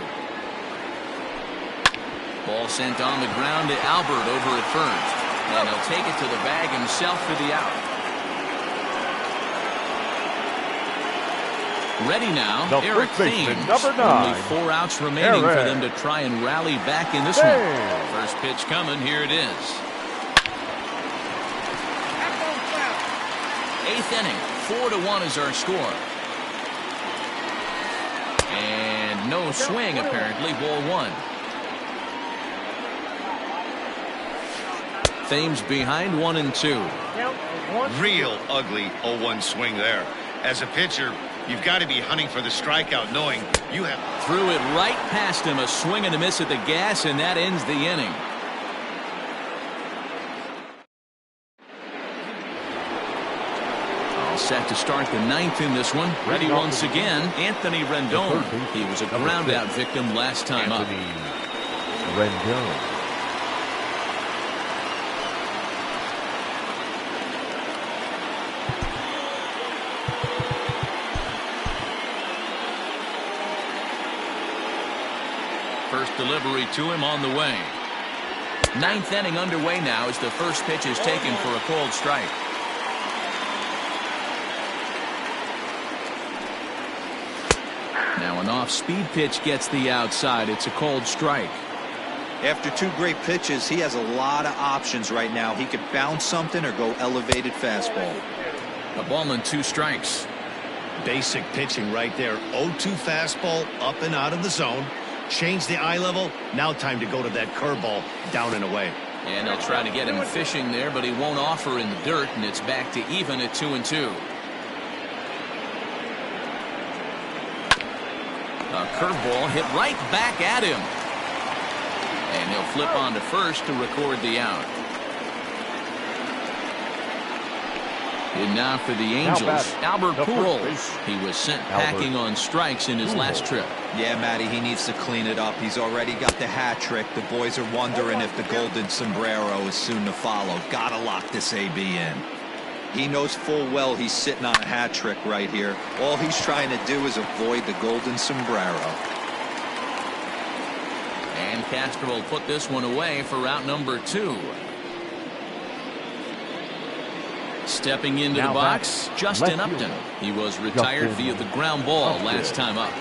Ball sent on the ground to Albert over at first. And he'll take it to the bag himself for the out. Ready now, The Eric first baseman, Thames. number 9. Only 4 outs remaining for Eric them to try and rally back in this Thames. one. First pitch coming. Here it is. 8th inning. 4-1 is our score. And no swing, apparently. Ball 1. Thames behind 1-2. Real ugly 0-1 swing there. As a pitcher, you've got to be hunting for the strikeout, knowing you have. Threw it right past him. A swing and a miss at the gas, and that ends the inning. All set to start the 9th in this one. Ready once again, Anthony Rendon. He was a ground-out victim last time up. Rendon. First delivery to him on the way. 9th inning underway now as the first pitch is taken for a called strike. Now an off-speed pitch gets the outside. It's a called strike. After 2 great pitches, he has a lot of options right now. He could bounce something or go elevated fastball. A ball and 2 strikes. Basic pitching right there. 0-2 fastball up and out of the zone. Change the eye level. Now time to go to that curveball down and away. And they'll try to get him fishing there, but he won't offer in the dirt, and it's back to even at 2-2. A curveball hit right back at him. And he'll flip on to first to record the out. And now for the Angels, Albert Pujols. He was sent packing on strikes in his last trip. Yeah, Matty, he needs to clean it up. He's already got the hat trick. The boys are wondering if the golden sombrero is soon to follow. Gotta lock this AB in. He knows full well he's sitting on a hat trick right here. All he's trying to do is avoid the golden sombrero. And Castro will put this one away for out number 2. Stepping into the box, Justin Upton. He was retired via the ground ball last time up.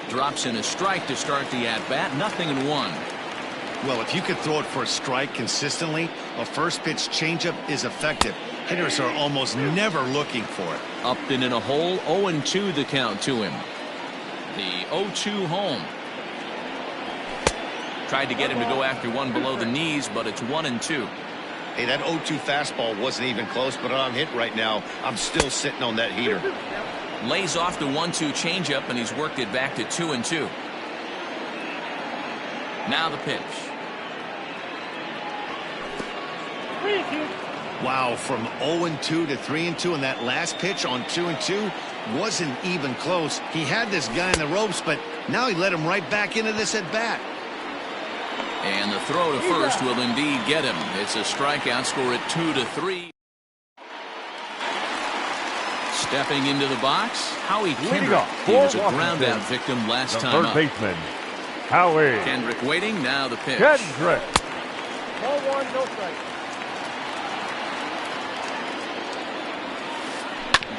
Drops in a strike to start the at-bat. 0-1. Well, if you could throw it for a strike consistently, a first pitch changeup is effective. Hitters are almost never looking for it. Upton in a hole. 0-2 the count to him. The 0-2 home. Tried to get him to go after one below the knees, but it's 1-2. Hey, that 0-2 fastball wasn't even close, but on hit right now, I'm still sitting on that heater. Lays off the 1-2 changeup, and he's worked it back to 2-2. Now the pitch. Wow, from 0-2 to 3-2, and that last pitch on 2-2 wasn't even close. He had this guy in the ropes, but now he let him right back into this at bat. And the throw to first will indeed get him. It's a strikeout, score at 2-3. Stepping into the box, Howie Kendrick. He was a ground-out victim last time up. Third baseman, Howie Kendrick waiting, now the pitch. Kendrick. Ball 1, no strike.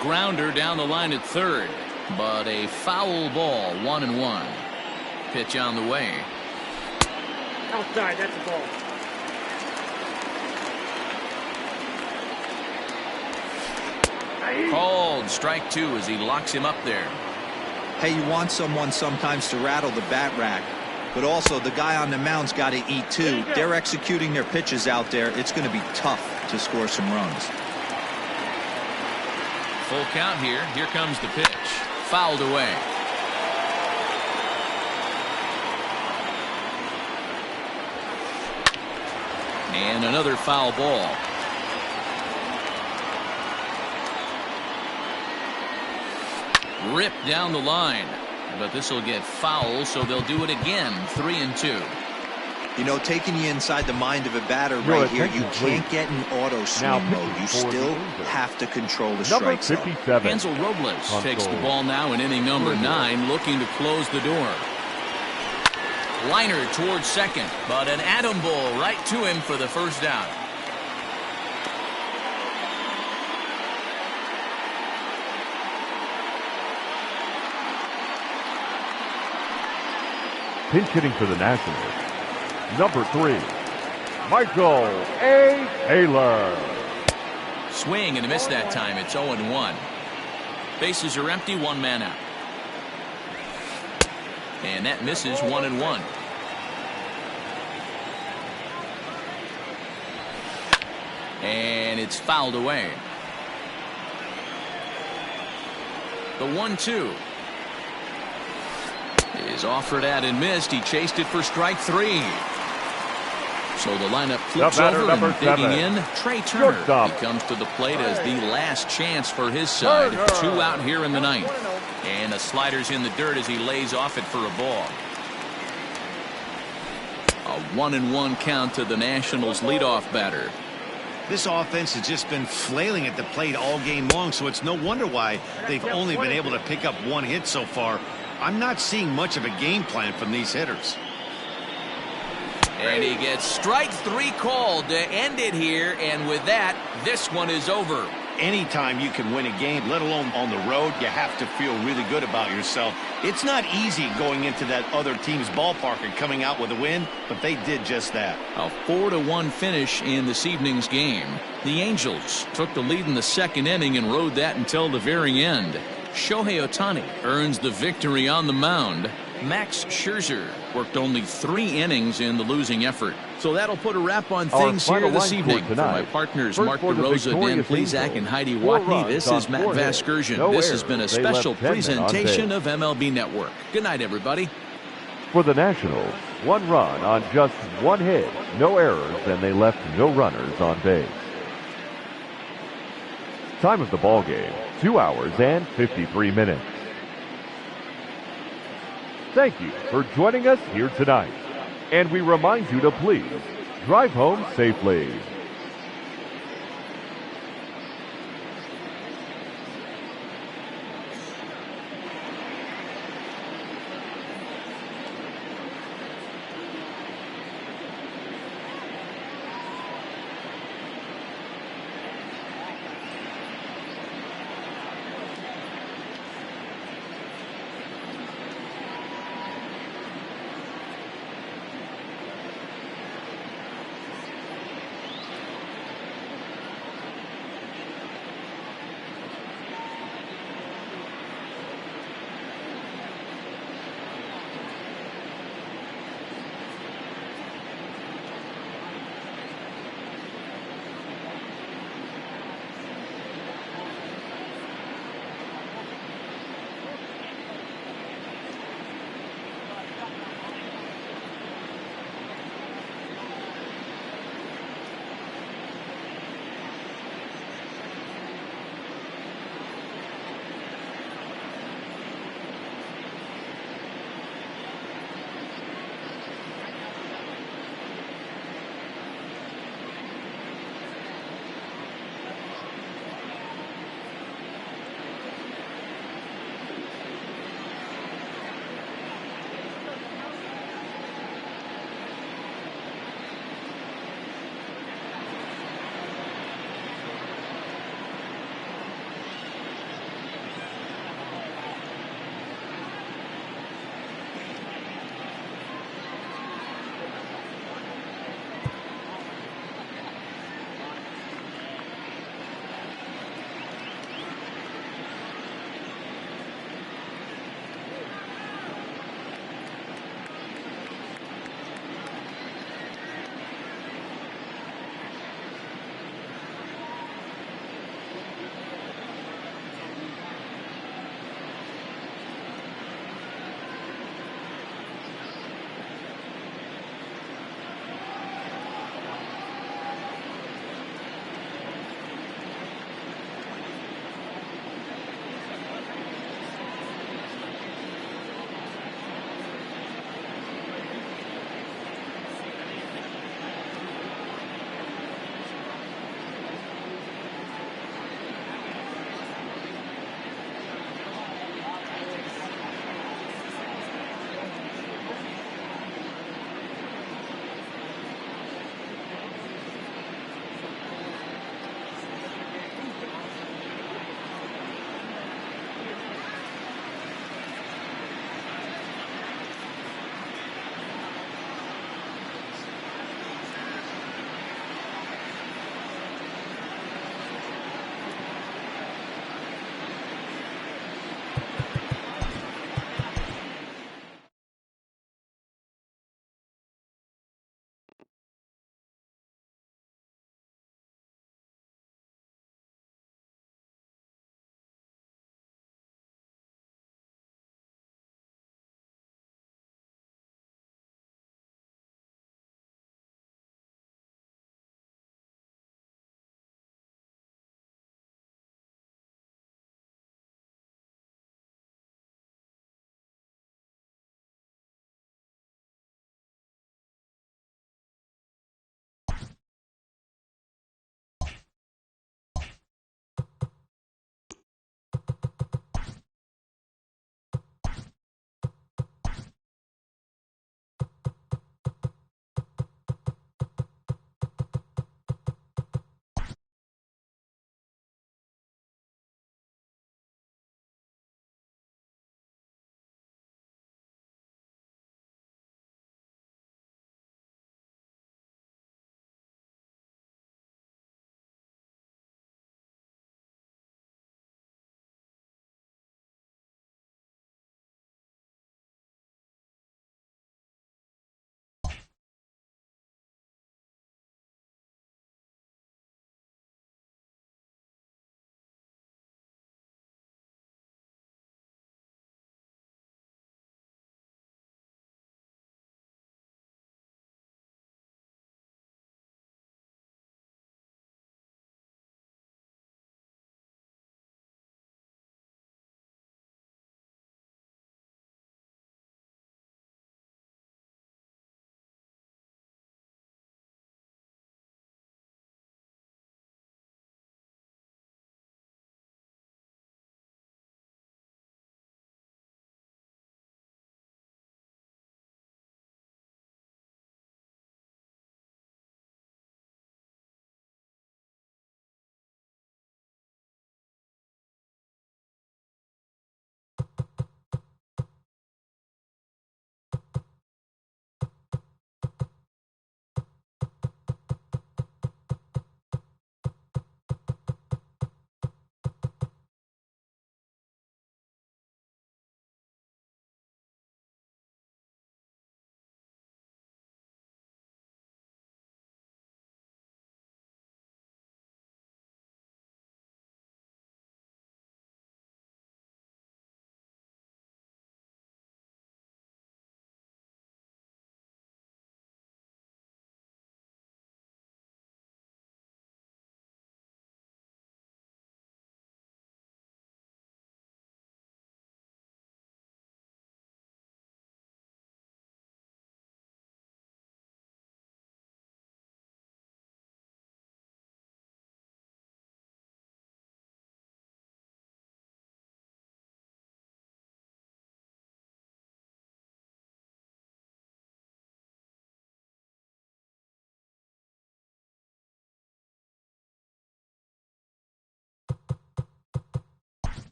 Grounder down the line at third, but a foul ball. 1-1. Pitch on the way. Outside, that's the ball. Called strike 2 as he locks him up there. Hey, you want someone sometimes to rattle the bat rack, but also the guy on the mound's got to eat too. They're executing their pitches out there. It's going to be tough to score some runs. Full count here. Here comes the pitch. Fouled away. And another foul ball. Ripped down the line. But this will get foul, so they'll do it again. 3-2. You know, taking you inside the mind of a batter right here, you can't get in auto swing mode. You still have to control the strike zone. Hansel Robles takes the ball now in inning number 9, looking to close the door. Liner towards second, but an atom ball right to him for the first out. Pinch hitting for the Nationals, number 3, Michael A. Taylor. Swing and a miss that time. It's 0-1. Bases are empty, 1 man out. And that misses 1-1. And it's fouled away. The 1-2 is offered at and missed. He chased it for strike 3. So the lineup flips over and digging in. Trey Turner. He comes to the plate as the last chance for his side. 2 out here in the 9th. And the slider's in the dirt as he lays off it for a ball. A 1-1 count to the Nationals leadoff batter. This offense has just been flailing at the plate all game long, so it's no wonder why they've only been able to pick up 1 hit so far. I'm not seeing much of a game plan from these hitters. And he gets strike 3 called to end it here, and with that, this one is over. Anytime you can win a game, let alone on the road, you have to feel really good about yourself. It's not easy going into that other team's ballpark and coming out with a win, but they did just that. A 4-1 finish in this evening's game. The Angels took the lead in the 2nd inning and rode that until the very end. Shohei Ohtani earns the victory on the mound. Max Scherzer worked only 3 innings in the losing effort. So that'll put a wrap on things here this evening. For my partners, Mark DeRosa, Dan Plesac, and Heidi Watney, this is Matt Vasgersian. This has been a special presentation of MLB Network. Good night, everybody. For the Nationals, 1 run on just 1 hit, no errors, and they left no runners on base. Time of the ball game, 2 hours and 53 minutes. Thank you for joining us here tonight, and we remind you to please drive home safely.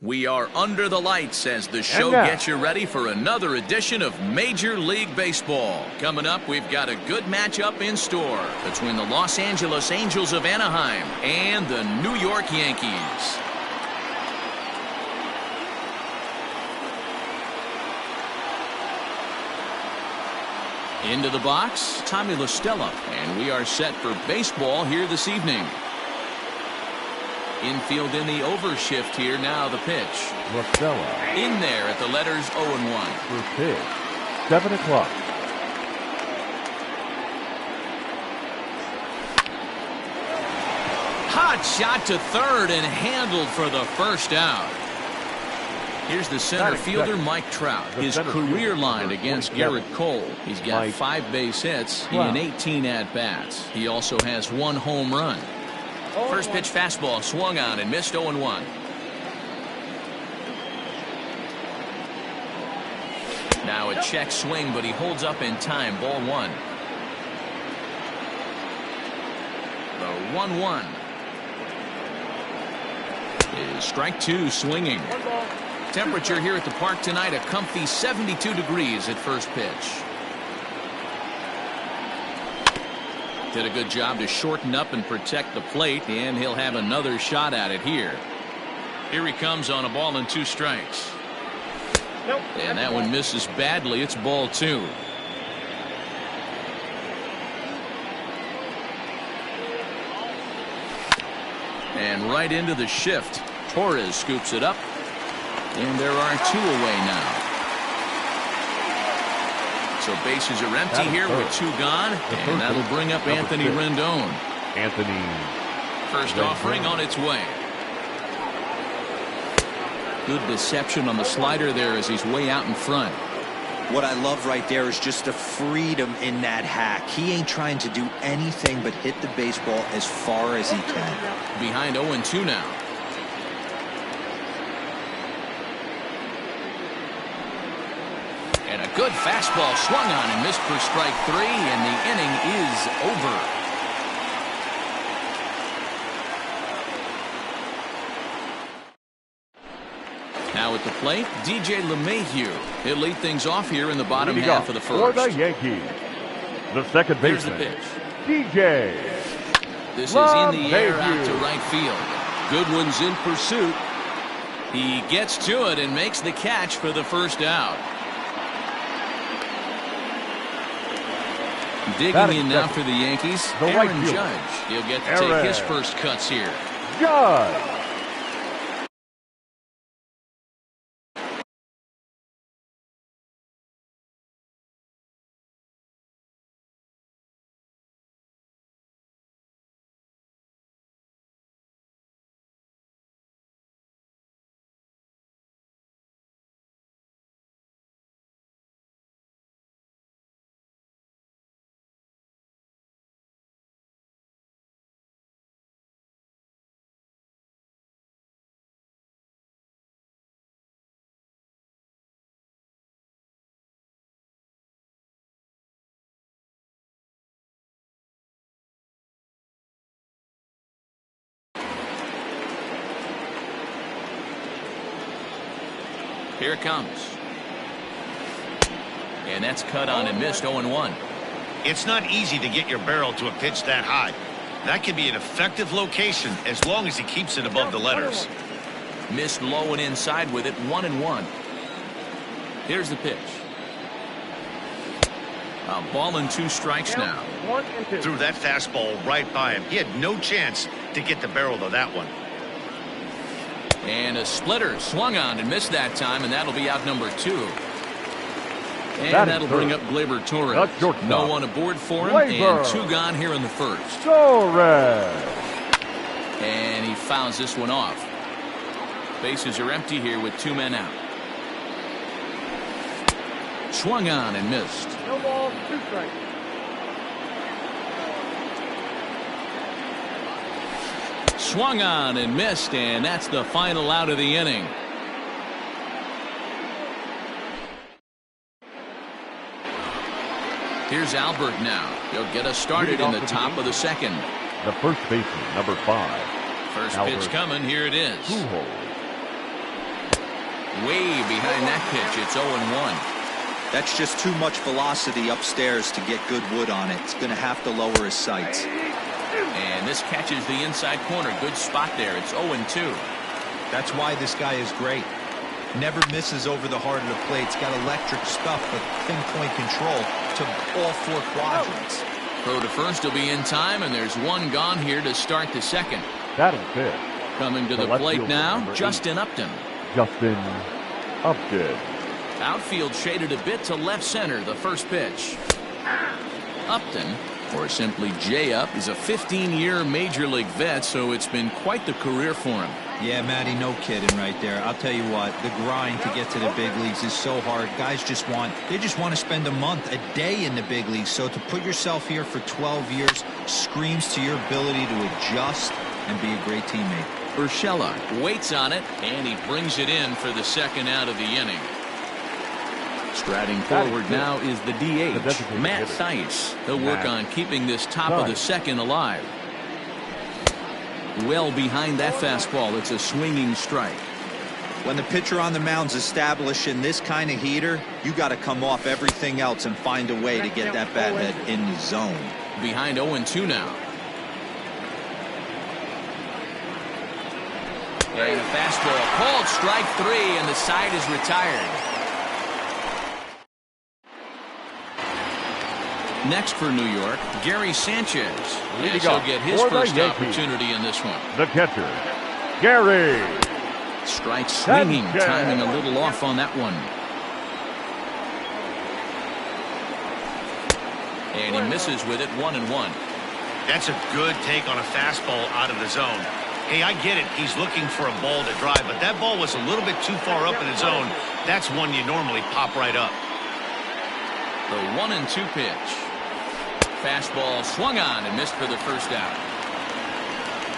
We are under the lights as the show gets you ready for another edition of Major League Baseball. Coming up, we've got a good matchup in store between the Los Angeles Angels of Anaheim and the New York Yankees. Into the box, Tommy La Stella, and we are set for baseball here this evening. Infield in the overshift here. Now the pitch. La Stella. In there at the letters 0-1. First pitch. 7 o'clock. Hot shot to third and handled for the first out. Here's the center fielder, Mike Trout. His career line against Garrett Cole. He's got 5 base hits in 18 at-bats. He also has 1 home run. First pitch fastball swung on and missed 0-1. Now a check swing, but he holds up in time. Ball 1. The 1-1 is strike 2 swinging. Temperature here at the park tonight, a comfy 72 degrees at first pitch. Did a good job to shorten up and protect the plate, and he'll have another shot at it here. Here he comes on a ball and 2 strikes. And that one misses badly. It's ball 2. And right into the shift. Torres scoops it up. And there are 2 away now. So bases are empty here with 2 gone. And that'll bring up Anthony Rendon. First offering on its way. Good deception on the slider there as he's way out in front. What I love right there is just the freedom in that hack. He ain't trying to do anything but hit the baseball as far as he can. Behind 0-2 now. And a good fastball swung on and missed for strike 3, and the inning is over. Now at the plate, DJ LeMahieu. He'll lead things off here in the bottom half of the first. For the Yankees, the second baseman, Here's the pitch. DJ. This is in the air out to right field. Goodwin's in pursuit. He gets to it and makes the catch for the first out. Digging in now for the Yankees, Aaron Judge. He'll get to take his first cuts here. Judge. Here it comes. And that's cut on and missed 0-1. It's not easy to get your barrel to a pitch that high. That can be an effective location as long as he keeps it above the letters. Missed low and inside with it. 1-1. Here's the pitch. A ball and 2 strikes now. Threw that fastball right by him. He had no chance to get the barrel of that one. And a splitter swung on and missed that time, and that'll be out number 2. And that'll bring up Gleyber Torres. No one aboard for him, and 2 gone here in the first. Torres. And he fouls this one off. Bases are empty here with 2 men out. Swung on and missed. No ball, 2 strikes. Swung on and missed, and that's the final out of the inning. Here's Albert now. He'll get us started in the top of the second. The first baseman, number 5. First Albert. pitch coming. Here it is. Way behind that pitch. It's 0-1. That's just too much velocity upstairs to get good wood on it. It's going to have to lower his sights. And this catches the inside corner. Good spot there. It's 0-2. That's why this guy is great. Never misses over the heart of the plate. He's got electric stuff, but pinpoint control to all 4 quadrants. Throw to first will be in time, and there's one gone here to start the second. Batting fifth. Coming to the plate now, Justin Upton. Justin Upton. Outfield shaded a bit to left center, the first pitch. Upton, or simply J-Up, is a 15-year Major League vet, so it's been quite the career for him. Yeah, Matty, no kidding right there. I'll tell you what, the grind to get to the big leagues is so hard. Guys just want to spend a month, a day in the big leagues. So to put yourself here for 12 years screams to your ability to adjust and be a great teammate. Urshela waits on it, and he brings it in for the second out of the inning. Striding forward now is the DH, Matt Theis. He'll work on keeping this top of the second alive. Well behind that fastball. It's a swinging strike. When the pitcher on the mound's establishing this kind of heater, you got to come off everything else and find a way to get that bat head in the zone. Behind 0-2 now. And a fastball called strike 3, and the side is retired. Next for New York, Gary Sanchez. Yes, he'll get his first opportunity in this one. The catcher, Gary. Strike swinging, timing a little off on that one. And he misses with it, 1-1. That's a good take on a fastball out of the zone. Hey, I get it. He's looking for a ball to drive, but that ball was a little bit too far up in the zone. That's one you normally pop right up. The 1-2 pitch. Fastball swung on and missed for the first out.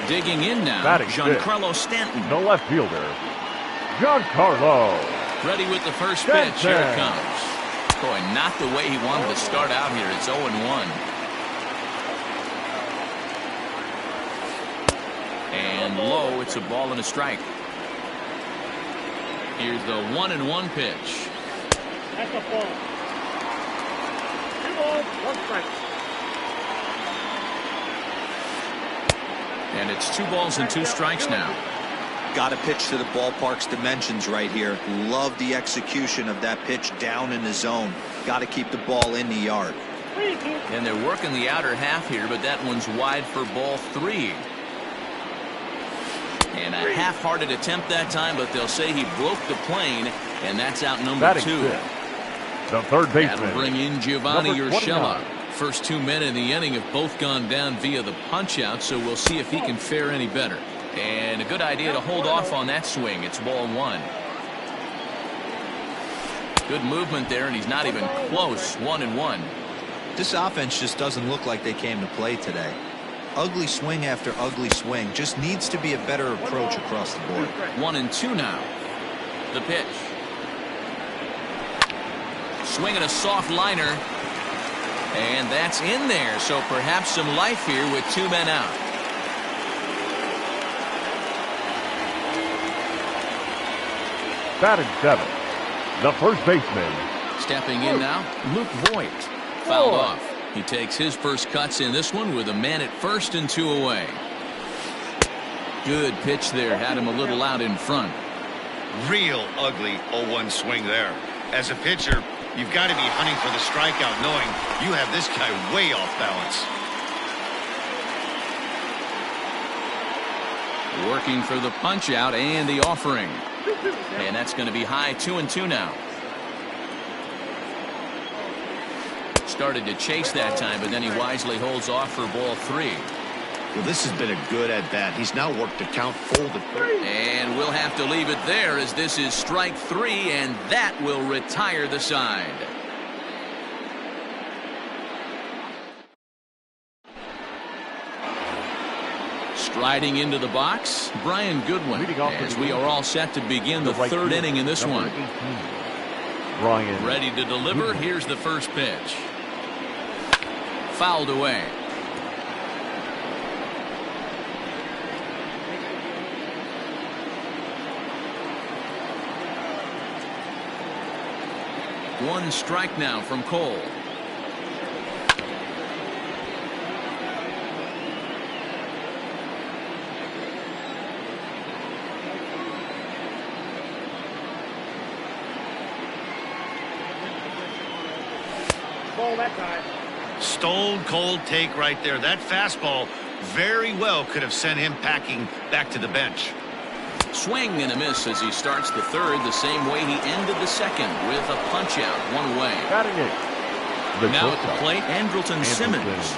Digging in now, Giancarlo Stanton. The left fielder, Giancarlo. Ready with the first pitch. Here it comes. Boy, not the way he wanted to start out here. It's 0-1. And low, it's a ball and a strike. Here's the 1-1 pitch. That's a ball. 2 balls, 1 strike. And it's 2 balls and 2 strikes now. Got to pitch to the ballpark's dimensions right here. Love the execution of that pitch down in the zone. Got to keep the ball in the yard. And they're working the outer half here, but that one's wide for ball 3. And a half-hearted attempt that time, but they'll say he broke the plane, and that's out number 2. The third baseman. That'll bring in Giovanni Urshela. First 2 men in the inning have both gone down via the punch-out, so we'll see if he can fare any better. And a good idea to hold off on that swing. It's ball 1. Good movement there, and he's not even close. 1-1. This offense just doesn't look like they came to play today. Ugly swing after ugly swing. Just needs to be a better approach across the board. 1-2 now. The pitch. Swinging a soft liner. And that's in there, so perhaps some life here with 2 men out. Batting 7, the first baseman. Stepping in now, Luke Voigt. Fouled off. He takes his first cuts in this one with a man at first and 2 away. Good pitch there, had him a little out in front. Real ugly 0-1 swing there. As a pitcher, you've got to be hunting for the strikeout, knowing you have this guy way off balance. Working for the punch out and the offering. And that's going to be high, 2-2 now. Started to chase that time, but then he wisely holds off for ball 3. Well, this has been a good at-bat. He's now worked the count full to 3. And we'll have to leave it there, as this is strike 3, and that will retire the side. Striding into the box, Brian Goodwin, as we are all set to begin the third inning in this one. Brian. Ready to deliver. Here's the first pitch. Fouled away. One strike now from Cole. Ball that time. Stone cold take right there. That fastball very well could have sent him packing back to the bench. Swing and a miss as he starts the third the same way he ended the second with a punch out one away. Batting it. Now at the plate, Andrelton Simmons.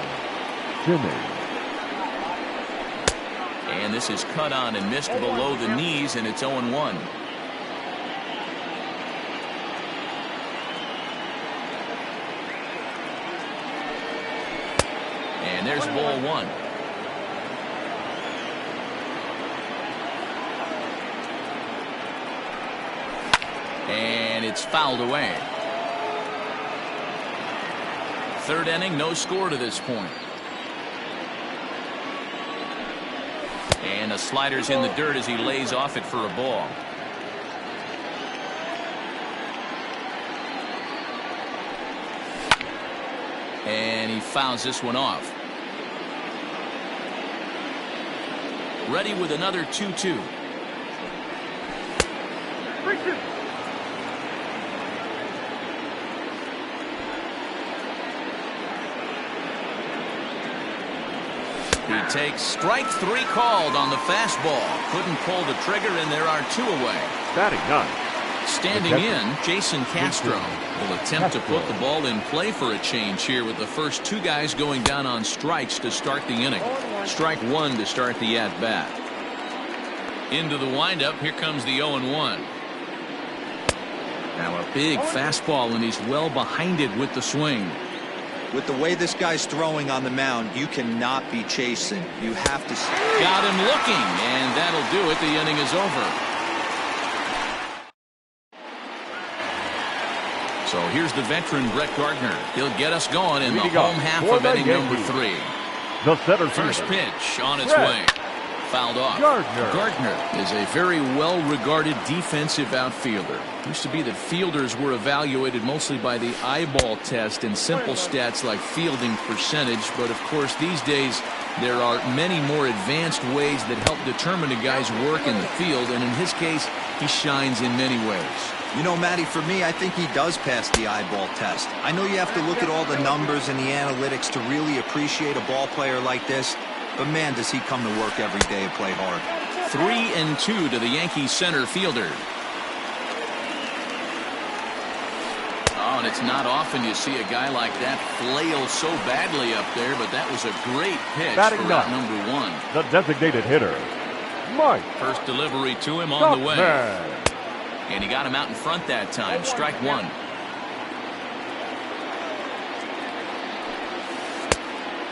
And this is cut on and missed below the knees, and it's 0-1. And there's ball one. And it's fouled away. Third inning, no score to this point. And the slider's in the dirt as he lays off it for a ball. And he fouls this one off. Ready with another 2-2. He takes strike three called on the fastball. Couldn't pull the trigger, and there are two away. Batting none. Standing in, Jason Castro will attempt to put the ball in play for a change here with the first two guys going down on strikes to start the inning. Strike one to start the at-bat. Into the windup, here comes the 0-1. Now a big fastball, and he's well behind it with the swing. With the way this guy's throwing on the mound, you cannot be chasing. You have to. Got him looking, and that'll do it. The inning is over. So here's the veteran Brett Gardner. He'll get us going in the home half of inning number 3. The center First pitch on its way. Fouled off. Gardner is a very well-regarded defensive outfielder. Used to be that fielders were evaluated mostly by the eyeball test and simple stats like fielding percentage, but of course these days there are many more advanced ways that help determine a guy's work in the field, and in his case he shines in many ways. You know, Matty, for me, I think he does pass the eyeball test. I know you have to look at all the numbers and the analytics to really appreciate a ball player like this, but man, does he come to work every day and play hard. 3-2 to the Yankees center fielder. Oh, and it's not often you see a guy like that flail so badly up there, but that was a great pitch for route number 1. The designated hitter, Mike. First delivery to him on the way. And he got him out in front that time. Strike one.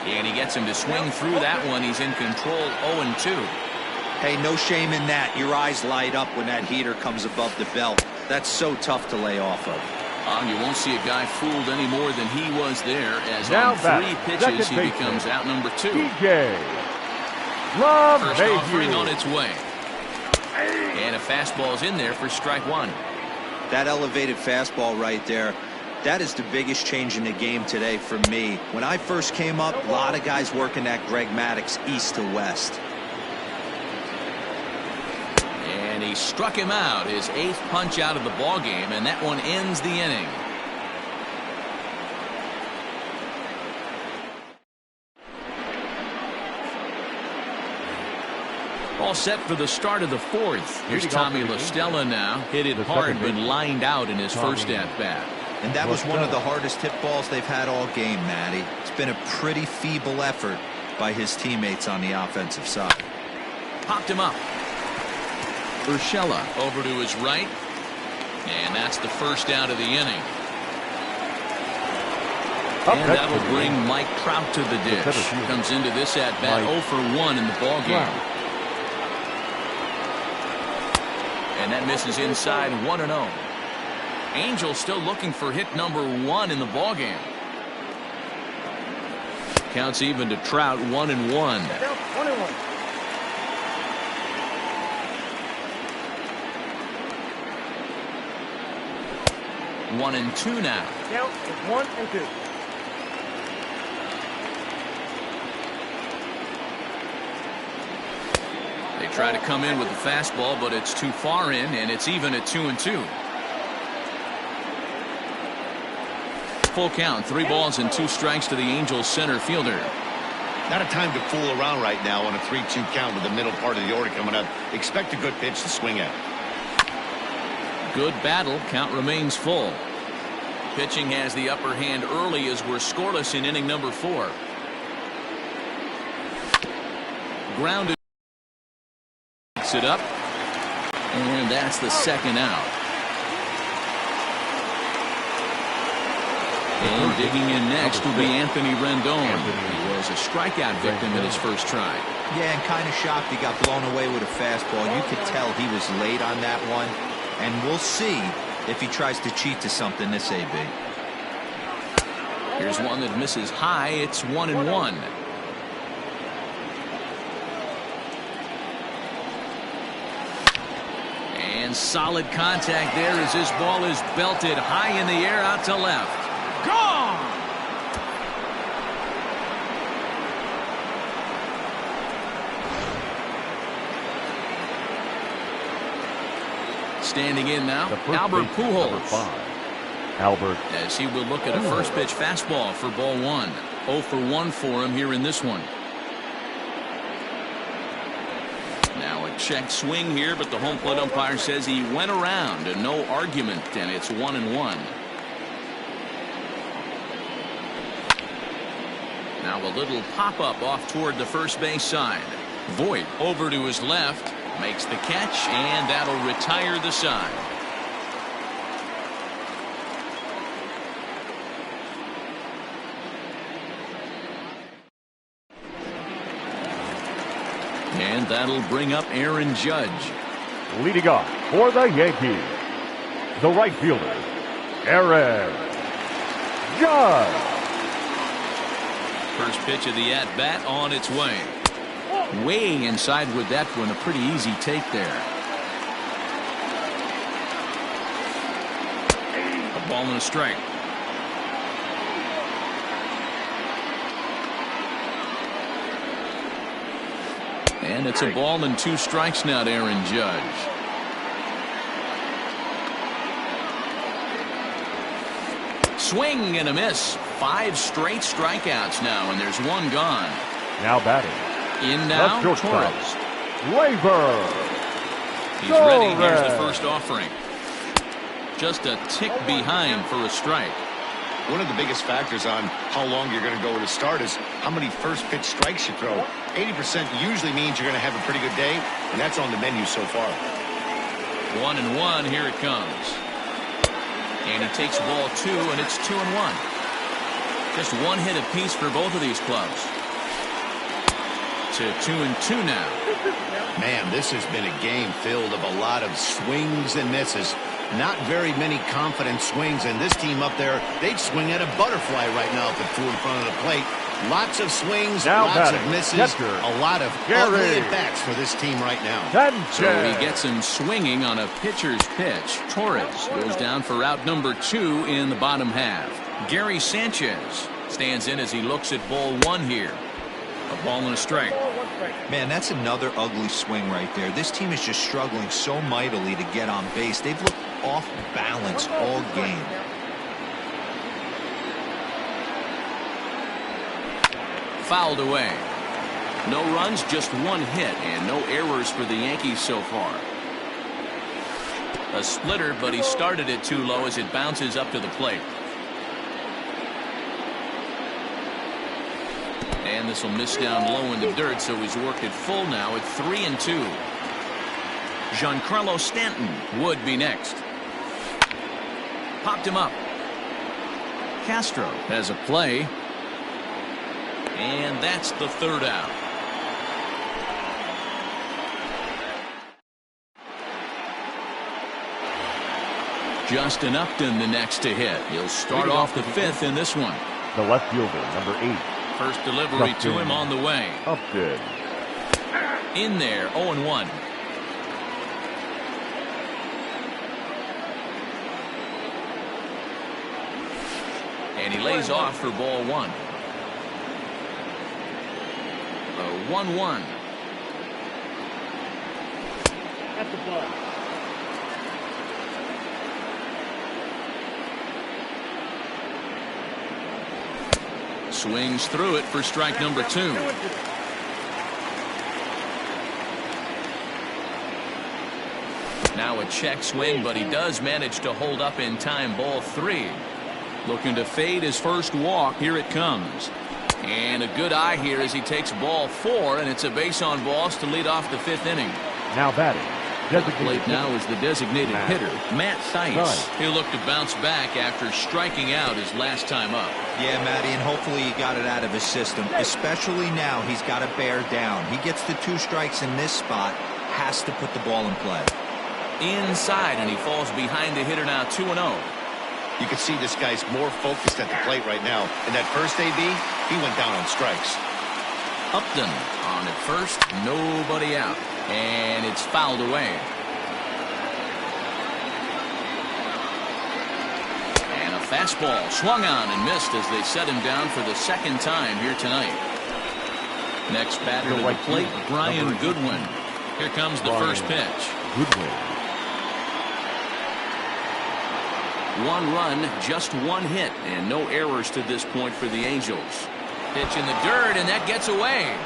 And he gets him to swing through that one. He's in control. 0-2. Hey, no shame in that. Your eyes light up when that heater comes above the belt. That's so tough to lay off of. You won't see a guy fooled any more than he was there, as now on 3 pitches he becomes out number 2. DJ First offering on its way. And a fastball's in there for strike one. That elevated fastball right there, that is the biggest change in the game today for me. When I first came up, a lot of guys working that Greg Maddux east to west. And he struck him out, his 8th punch out of the ball game, and that one ends the inning. All set for the start of the 4th. Here's Tommy La Stella now. Hit it hard, but lined out in his first at-bat. And that was one of the hardest hit balls they've had all game, Matty. It's been a pretty feeble effort by his teammates on the offensive side. Popped him up. Urshela over to his right. And that's the first out of the inning. And that will bring Mike Trout to the dish. He comes into this at-bat 0 for 1 in the ball game. And that misses inside 1-0. Angels still looking for hit number 1 in the ball game. Counts even to Trout 1-1. 1-2 now. Count is 1-2. They try to come in with the fastball, but it's too far in, and it's even at 2-2. Full count, 3 balls and 2 strikes to the Angels center fielder. Not a time to fool around right now on a 3-2 count with the middle part of the order coming up. Expect a good pitch to swing at. Good battle. Count remains full. Pitching has the upper hand early as we're scoreless in inning number 4. Grounded. Picks it up. And that's the second out. And digging in next will be Anthony Rendon. He was a strikeout victim in his first try. Yeah, and kind of shocked he got blown away with a fastball. You could tell he was late on that one. And we'll see if he tries to cheat to something this AB. Here's one that misses high. It's 1-1. And solid contact there as this ball is belted high in the air out to left. Gone! Standing in now, Albert Pujols. Albert. As he will look at a first pitch fastball for ball 1. 0 for 1 for him here in this one. Now a check swing here, but the home plate umpire says he went around and no argument, and it's 1-1. Now a little pop-up off toward the first base side. Voit over to his left, makes the catch, and that'll retire the side. And that'll bring up Aaron Judge. Leading off for the Yankees, the right fielder, Aaron Judge. First pitch of the at-bat on its way. Way inside with that one. A pretty easy take there. A ball and a strike. And it's a ball and 2 strikes now to Aaron Judge. Swing and a miss. 5 straight strikeouts now, and there's 1 gone. Now batting. In now, Torres. Labor. He's ready. Here's the first offering. Just a tick behind for a strike. One of the biggest factors on how long you're going to go to start is how many first pitch strikes you throw. 80% usually means you're going to have a pretty good day, and that's on the menu so far. 1-1. Here it comes. And he takes ball 2, and it's 2-1. Just 1 hit apiece for both of these clubs. To 2-2 now. Man, this has been a game filled of a lot of swings and misses. Not very many confident swings, and this team up there, they'd swing at a butterfly right now if it flew in front of the plate. Lots of swings, now lots of misses, catcher, a lot of ugly at-bats for this team right now. So he gets him swinging on a pitcher's pitch. Torres goes down for out number 2 in the bottom half. Gary Sanchez stands in as he looks at ball 1 here. A ball and a strike. Man, that's another ugly swing right there. This team is just struggling so mightily to get on base. They've looked off balance all game. Fouled away. No runs, just 1 hit, and no errors for the Yankees so far. A splitter, but he started it too low as it bounces up to the plate. And this will miss down low in the dirt, so he's worked it full now at 3-2. Giancarlo Stanton would be next. Popped him up. Castro has a play. And that's the 3rd out. Justin Upton the next to hit. He'll start off the 5th in this one. The left fielder, number 8. First delivery to him on the way. Upton. In there, 0-1. And he lays off for ball one. The 1-1. At the ball. Swings through it for strike number 2. Now a check swing, but he does manage to hold up in time. Ball 3. Looking to fade his first walk. Here it comes. And a good eye here as he takes ball 4, and it's a base on balls to lead off the 5th inning. Now batting. Plate now is the designated hitter, Matt Theis. He'll look to bounce back after striking out his last time up. Yeah, Matty, and hopefully he got it out of his system. Especially now, he's got to bear down. He gets the 2 strikes in this spot, has to put the ball in play. Inside, and he falls behind the hitter now 2-0. You can see this guy's more focused at the plate right now. In that first AB, he went down on strikes. Upton on at first, nobody out, and it's fouled away. And a fastball swung on and missed as they set him down for the 2nd time here tonight. Next batter to the plate, Brian Goodwin. Here comes the first pitch. Goodwin. 1 run, just 1 hit, and no errors to this point for the Angels. Pitch in the dirt, and that gets away.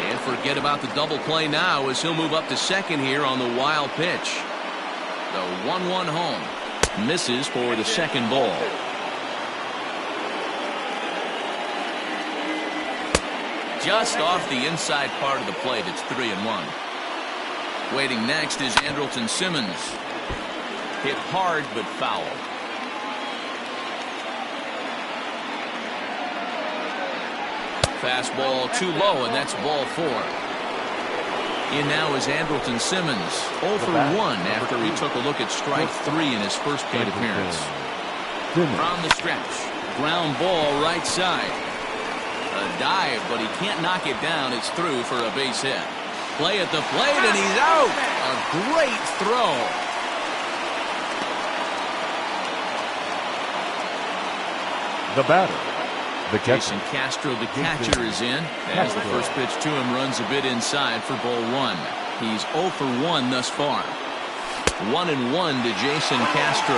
And forget about the double play now as he'll move up to second here on the wild pitch. The 1-1 home. Misses for the 2nd ball. Just off the inside part of the plate, it's 3-1. Waiting next is Andrelton Simmons. Hit hard but foul. Fastball too low, and that's ball 4. In now is Andrelton Simmons, 0 for 1 after he took a look at strike 3 in his first plate appearance. From the stretch, ground ball right side. A dive, but he can't knock it down. It's through for a base hit. Play at the plate, and he's out. A great throw. The batter, the Jason Castro, the catcher, is in as the first pitch to him runs a bit inside for ball 1. He's 0 for 1 thus far. 1-1 to Jason Castro.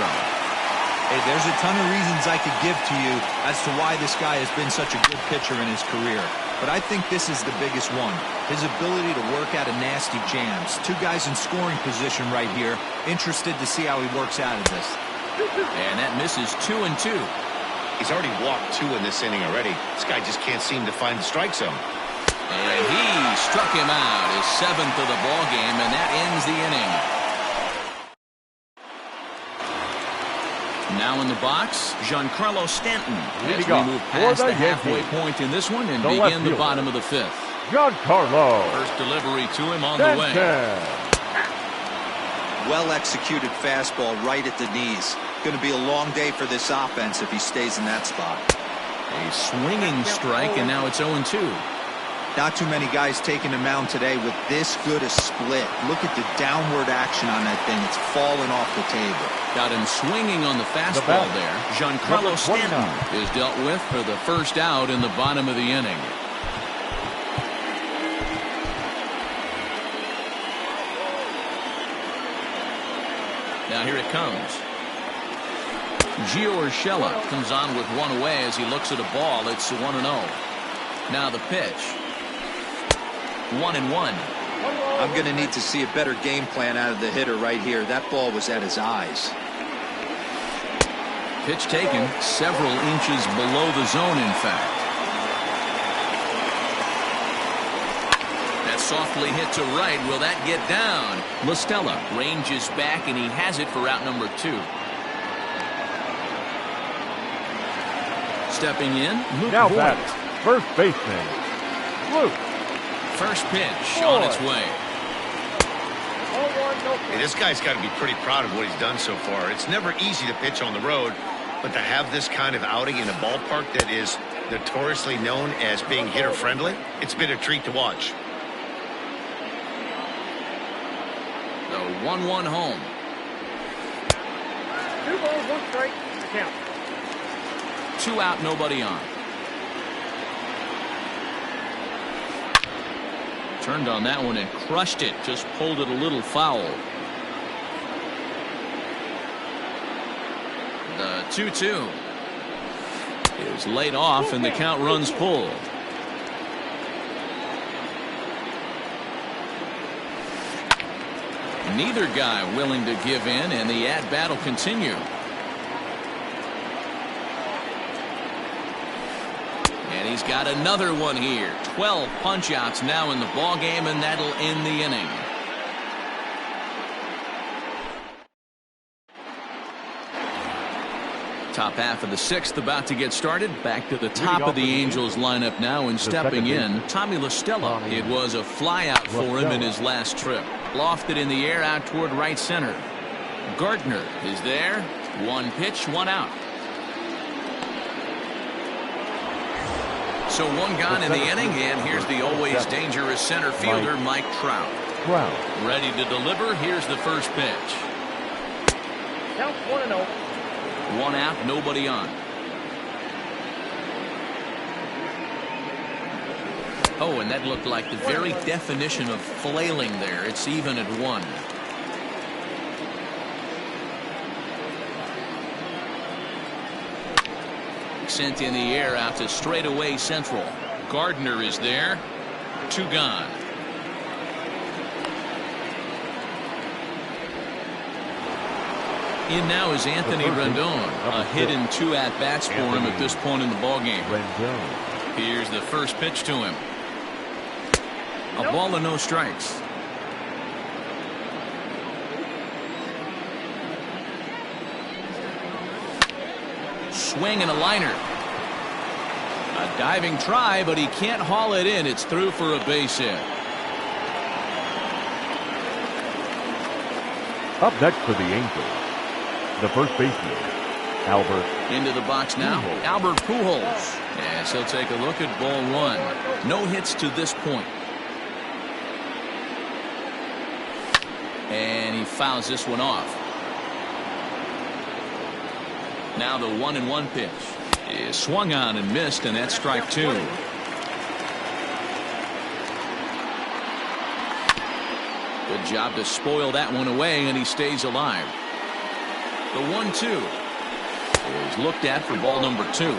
Hey, there's a ton of reasons I could give to you as to why this guy has been such a good pitcher in his career. But I think this is the biggest one. His ability to work out of nasty jams. 2 guys in scoring position right here. Interested to see how he works out of this. And that misses 2-2. He's already walked 2 in this inning already. This guy just can't seem to find the strike zone. And he struck him out, his 7th of the ball game, and that ends the inning. Now in the box, Giancarlo Stanton. As we move past the halfway point in this one and begin the bottom of the 5th. Giancarlo. First delivery to him on the way. Well-executed fastball right at the knees. Going to be a long day for this offense if he stays in that spot. A swinging strike, and now it's 0-2. Not too many guys taking the mound today with this good a split. Look at the downward action on that thing. It's falling off the table. Got him swinging on the fastball there. Giancarlo Stanton is dealt with for the first out in the bottom of the inning. Now here it comes. Gio Urshela comes on with 1 away as he looks at a ball. It's 1-0. Now the pitch. 1-1. I'm going to need to see a better game plan out of the hitter right here. That ball was at his eyes. Pitch taken several inches below the zone, in fact. That softly hit to right. Will that get down? LaStella ranges back, and he has it for out number 2. Stepping in, Luke Now Voigt. batter, first baseman, Luke. First pitch on its way. Hey, this guy's got to be pretty proud of what he's done so far. It's never easy to pitch on the road, but to have this kind of outing in a ballpark that is notoriously known as being hitter-friendly, it's been a treat to watch. The 1-1 home. 2 balls, 1 strike. count. 2 out, nobody on. Turned on that one and crushed it. Just pulled it a little foul. The 2-2 is laid off, and the count runs pulled. Neither guy willing to give in, and the at-bat will continue. And he's got another one here. 12 punch-outs now in the ball game, and that'll end the inning. Top half of the 6th about to get started. Back to the top of the Angels lineup now, and stepping in, Tommy La Stella. It was a flyout for him in his last trip. Lofted in the air out toward right center. Gardner is there. 1 pitch, 1 out. So 1 gone in the inning, and here's the always dangerous center fielder, Mike Trout. Ready to deliver. Here's the first pitch. Count 1-0. 1 out, nobody on. Oh, and that looked like the very definition of flailing there. It's even at 1. Sent in the air out to straightaway central. Gardner is there. 2 gone. In now is Anthony Rendon. A hit and 2 at-bats for him at this point in the ballgame. Here's the first pitch to him. A ball and no strikes. Swing and a liner. A diving try, but he can't haul it in. It's through for a base hit. Up next for the Angels, the first baseman, Albert. Into the box now, Albert Pujols. Yes, he'll take a look at ball 1. No hits to this point. And he fouls this one off. Now the 1-1 pitch is swung on and missed, and that's strike 2. Good job to spoil that one away, and he stays alive. The 1-2 is looked at for ball number 2.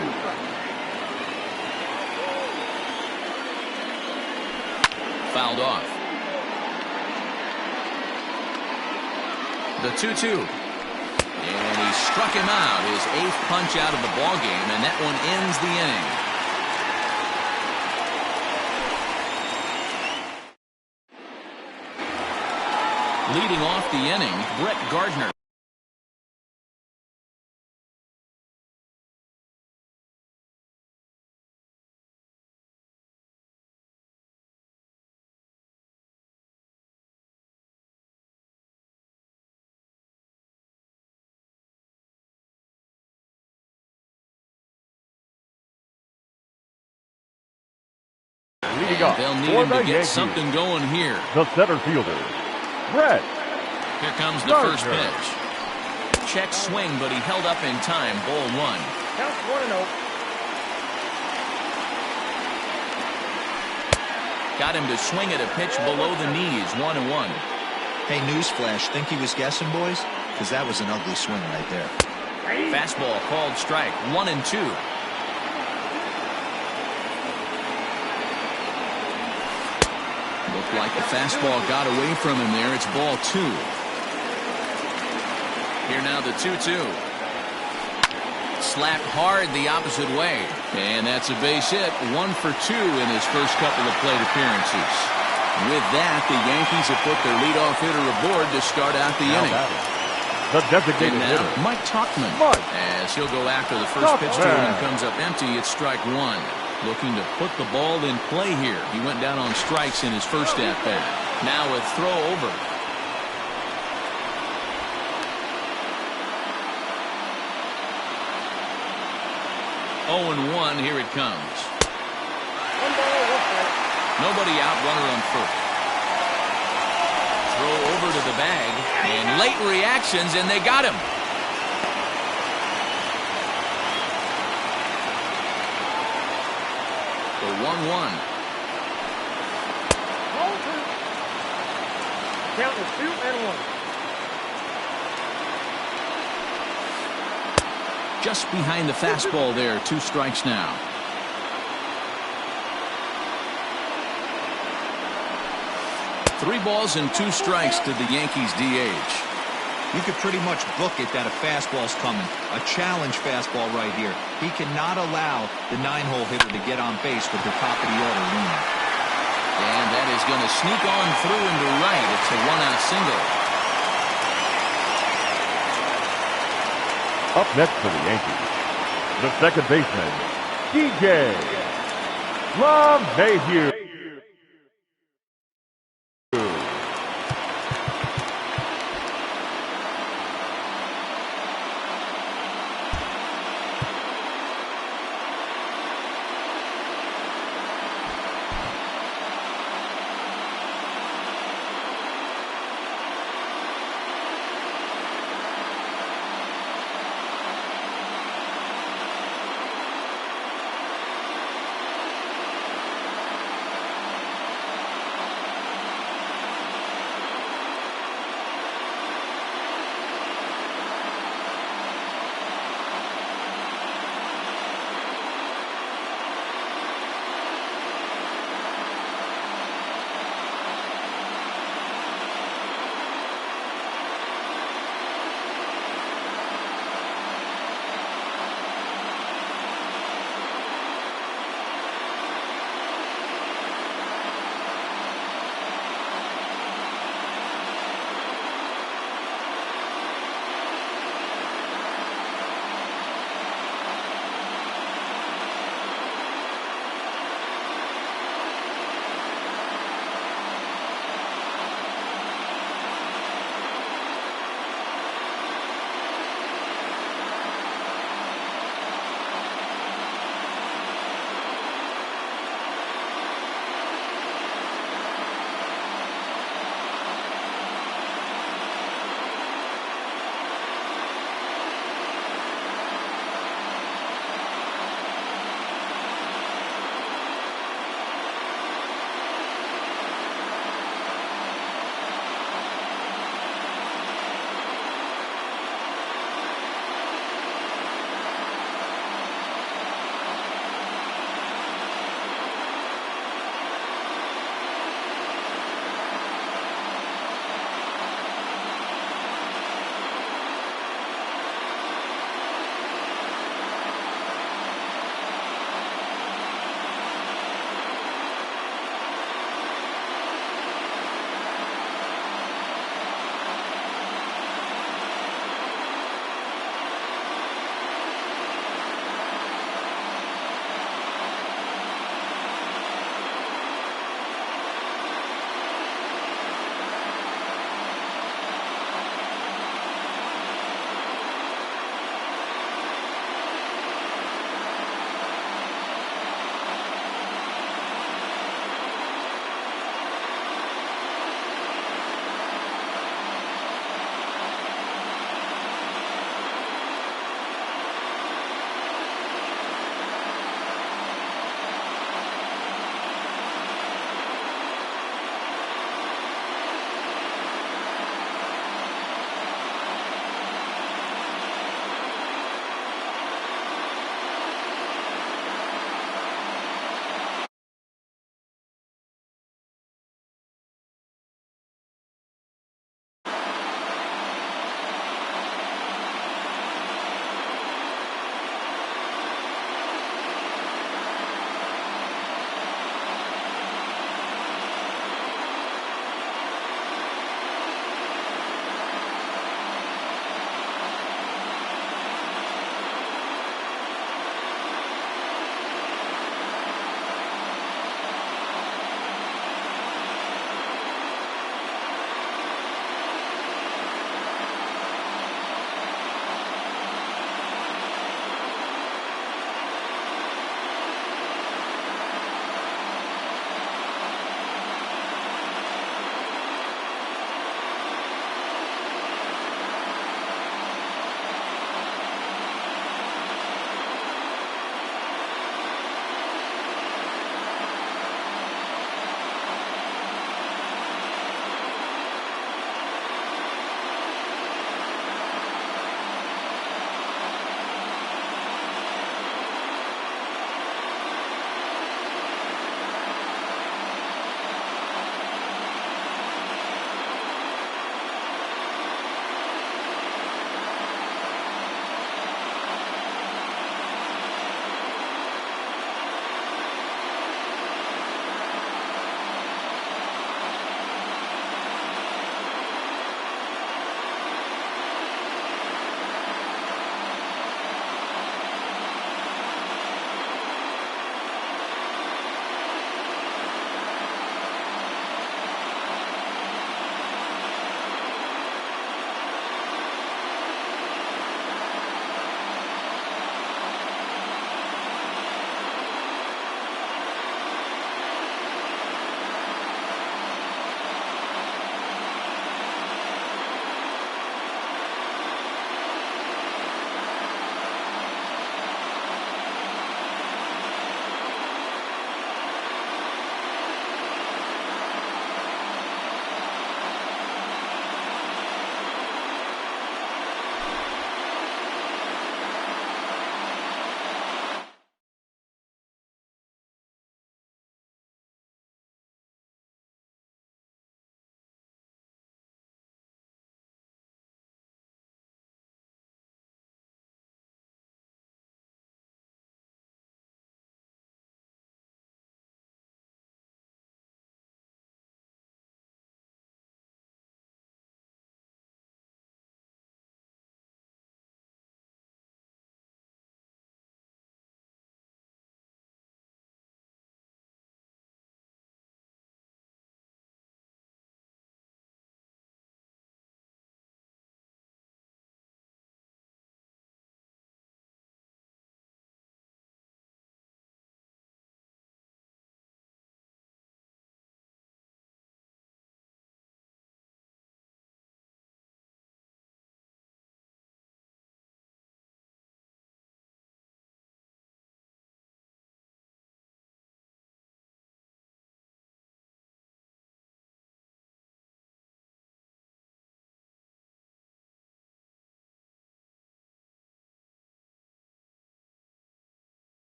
Fouled off. The 2-2. And he struck him out, his 8th punch out of the ball game, and that one ends the inning. Leading off the inning, Brett Gardner. They'll need him to get something going here. The center fielder, Brett. Here comes the first pitch. Check swing, but he held up in time. Ball 1. Count 1-0. Got him to swing at a pitch below the knees. 1-1. Hey, newsflash, think he was guessing, boys? Because that was an ugly swing right there. Fastball called strike. 1-2. Looked like the fastball got away from him there. It's ball 2. Here now the 2-2. Slapped hard the opposite way. And that's a base hit. 1 for 2 in his first couple of plate appearances. With that, the Yankees have put their leadoff hitter aboard to start out the inning. The designated hitter, Mike Tauchman. As he'll go after the first pitch to him and comes up empty. It's strike 1. Looking to put the ball in play here. He went down on strikes in his first at-bat. Now a throw over. Oh, and 1. Here it comes. Nobody out. Runner on first. Throw over to the bag. And late reactions, and they got him. 1-1. Count is 2-1. Just behind the fastball there. 2 strikes now. Three balls and 2 strikes to the Yankees DH. You could pretty much book it that a fastball's coming. A challenge fastball right here. He cannot allow the 9-hole hitter to get on base with the top of the order looming. And that is going to sneak on through into right. It's a 1-out single. Up next for the Yankees, the second baseman, DJ LeMahieu.